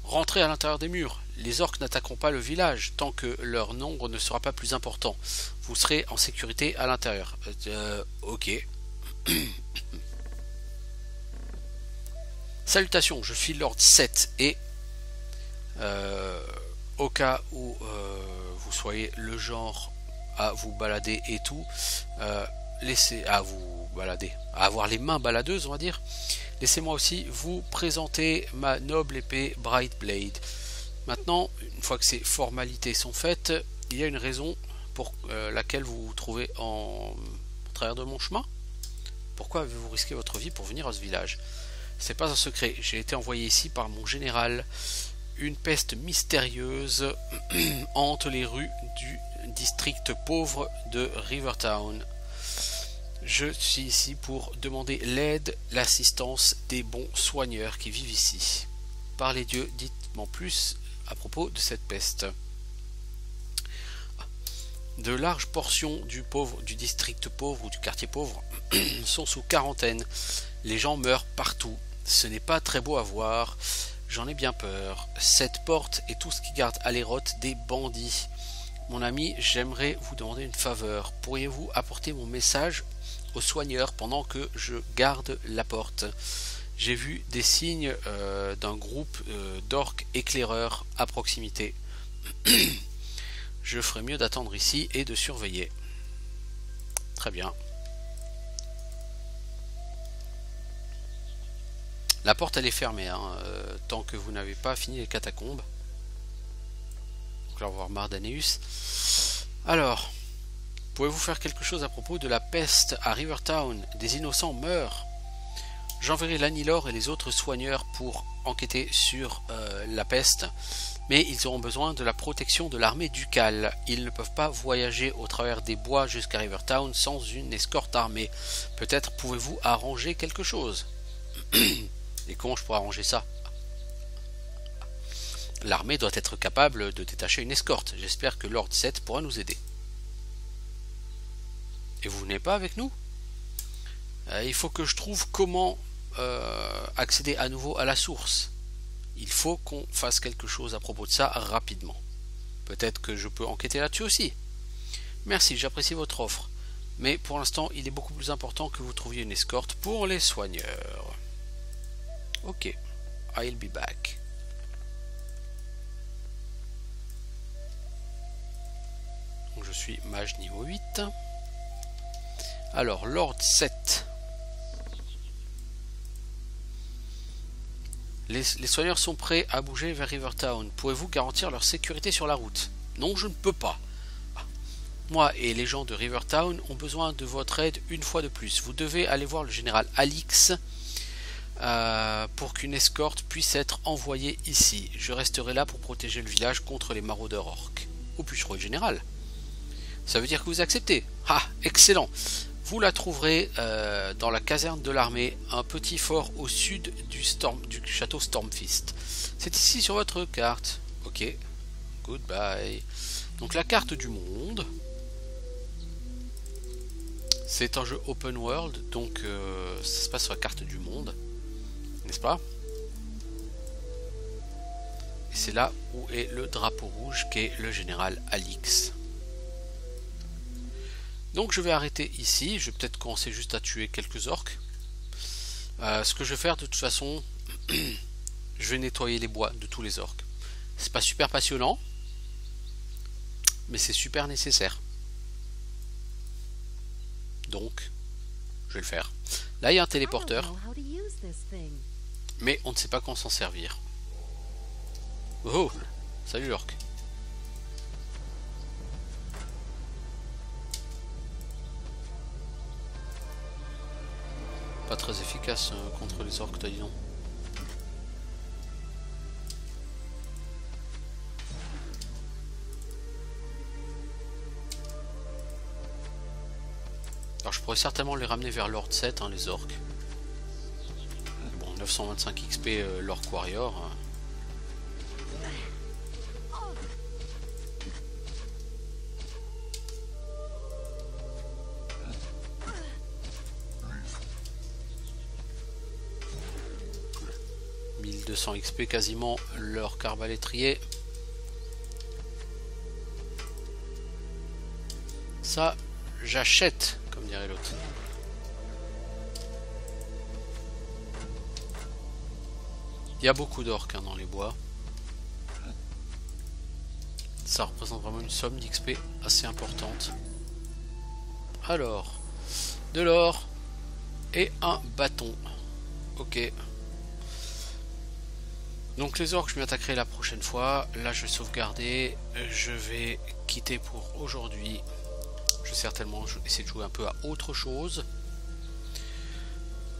[SPEAKER 1] Rentrez à l'intérieur des murs. Les orques n'attaqueront pas le village tant que leur nombre ne sera pas plus important. Vous serez en sécurité à l'intérieur. Ok. Salutations, je suis Lord 7 et au cas où vous soyez le genre à vous balader et tout, laissez à vous balader, à avoir les mains baladeuses, on va dire. Laissez-moi aussi vous présenter ma noble épée Bright Blade. Maintenant, une fois que ces formalités sont faites, il y a une raison pour laquelle vous vous trouvez en travers de mon chemin. Pourquoi avez-vous risqué votre vie pour venir à ce village? C'est pas un secret, j'ai été envoyé ici par mon général. Une peste mystérieuse hante les rues du district pauvre de Rivertown. Je suis ici pour demander l'aide, l'assistance des bons soigneurs qui vivent ici. Par les dieux, dites-moi plus à propos de cette peste. De larges portions du district pauvre ou du quartier pauvre sont sous quarantaine. Les gens meurent partout. Ce n'est pas très beau à voir. J'en ai bien peur. Cette porte est tout ce qui garde à l'érote des bandits. Mon ami, j'aimerais vous demander une faveur. Pourriez-vous apporter mon message aux soigneurs pendant que je garde la porte? J'ai vu des signes d'un groupe d'orques éclaireurs à proximité. Je ferais mieux d'attendre ici et de surveiller. Très bien. La porte elle est fermée tant que vous n'avez pas fini les catacombes. Donc là on va voir Mardaneus. Alors, pouvez-vous faire quelque chose à propos de la peste à Rivertown? Des innocents meurent. J'enverrai Lanilor et les autres soigneurs pour enquêter sur la peste, mais ils auront besoin de la protection de l'armée ducale. Ils ne peuvent pas voyager au travers des bois jusqu'à Rivertown sans une escorte armée. Peut-être pouvez-vous arranger quelque chose? Et comment je pourrais arranger ça? L'armée doit être capable de détacher une escorte. J'espère que Lord 7 pourra nous aider. Et vous venez pas avec nous? Il faut que je trouve comment accéder à nouveau à la source. Il faut qu'on fasse quelque chose à propos de ça rapidement. Peut-être que je peux enquêter là-dessus aussi. Merci, j'apprécie votre offre. Mais pour l'instant, il est beaucoup plus important que vous trouviez une escorte pour les soigneurs. Ok, I'll be back. Donc je suis mage niveau 8. Alors, Lord 7. Les soigneurs sont prêts à bouger vers Rivertown. Pouvez-vous garantir leur sécurité sur la route? Non, je ne peux pas. Moi et les gens de Rivertown ont besoin de votre aide une fois de plus. Vous devez aller voir le général Alix pour qu'une escorte puisse être envoyée ici. Je resterai là pour protéger le village contre les maraudeurs orques. Oh, puis je crois le général. Ça veut dire que vous acceptez. Ah, excellent. Vous la trouverez dans la caserne de l'armée, un petit fort au sud du château Stormfist. C'est ici sur votre carte. Ok, goodbye. Donc la carte du monde. C'est un jeu open world, donc ça se passe sur la carte du monde, n'est-ce pas? Et c'est là où est le drapeau rouge qui est le général Alix. Donc je vais arrêter ici, je vais peut-être commencer juste à tuer quelques orques. Ce que je vais faire de toute façon, je vais nettoyer les bois de tous les orques. C'est pas super passionnant, mais c'est super nécessaire. Donc, je vais le faire. Là, il y a un téléporteur, mais on ne sait pas comment s'en servir. Oh, salut l'orc. Pas très efficace contre les orques taillons. Alors je pourrais certainement les ramener vers Lord 7, les orques. Bon, 925 XP l'orc warrior. « 1200 XP quasiment l'orc arbalétrier. Ça, j'achète, comme dirait l'autre. Il y a beaucoup d'orques hein, dans les bois. Ça représente vraiment une somme d'XP assez importante. Alors, de l'or et un bâton. Ok. Donc les orques, je m'y attaquerai la prochaine fois. Là, je vais sauvegarder. Je vais quitter pour aujourd'hui. Je vais certainement essayer de jouer un peu à autre chose.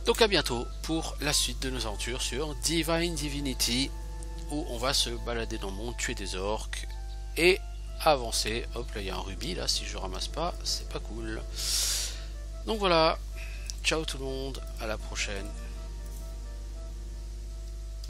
[SPEAKER 1] Donc à bientôt pour la suite de nos aventures sur Divine Divinity, où on va se balader dans le monde, tuer des orques et avancer. Hop, là il y a un rubis, là si je ramasse pas, c'est pas cool. Donc voilà, ciao tout le monde, à la prochaine.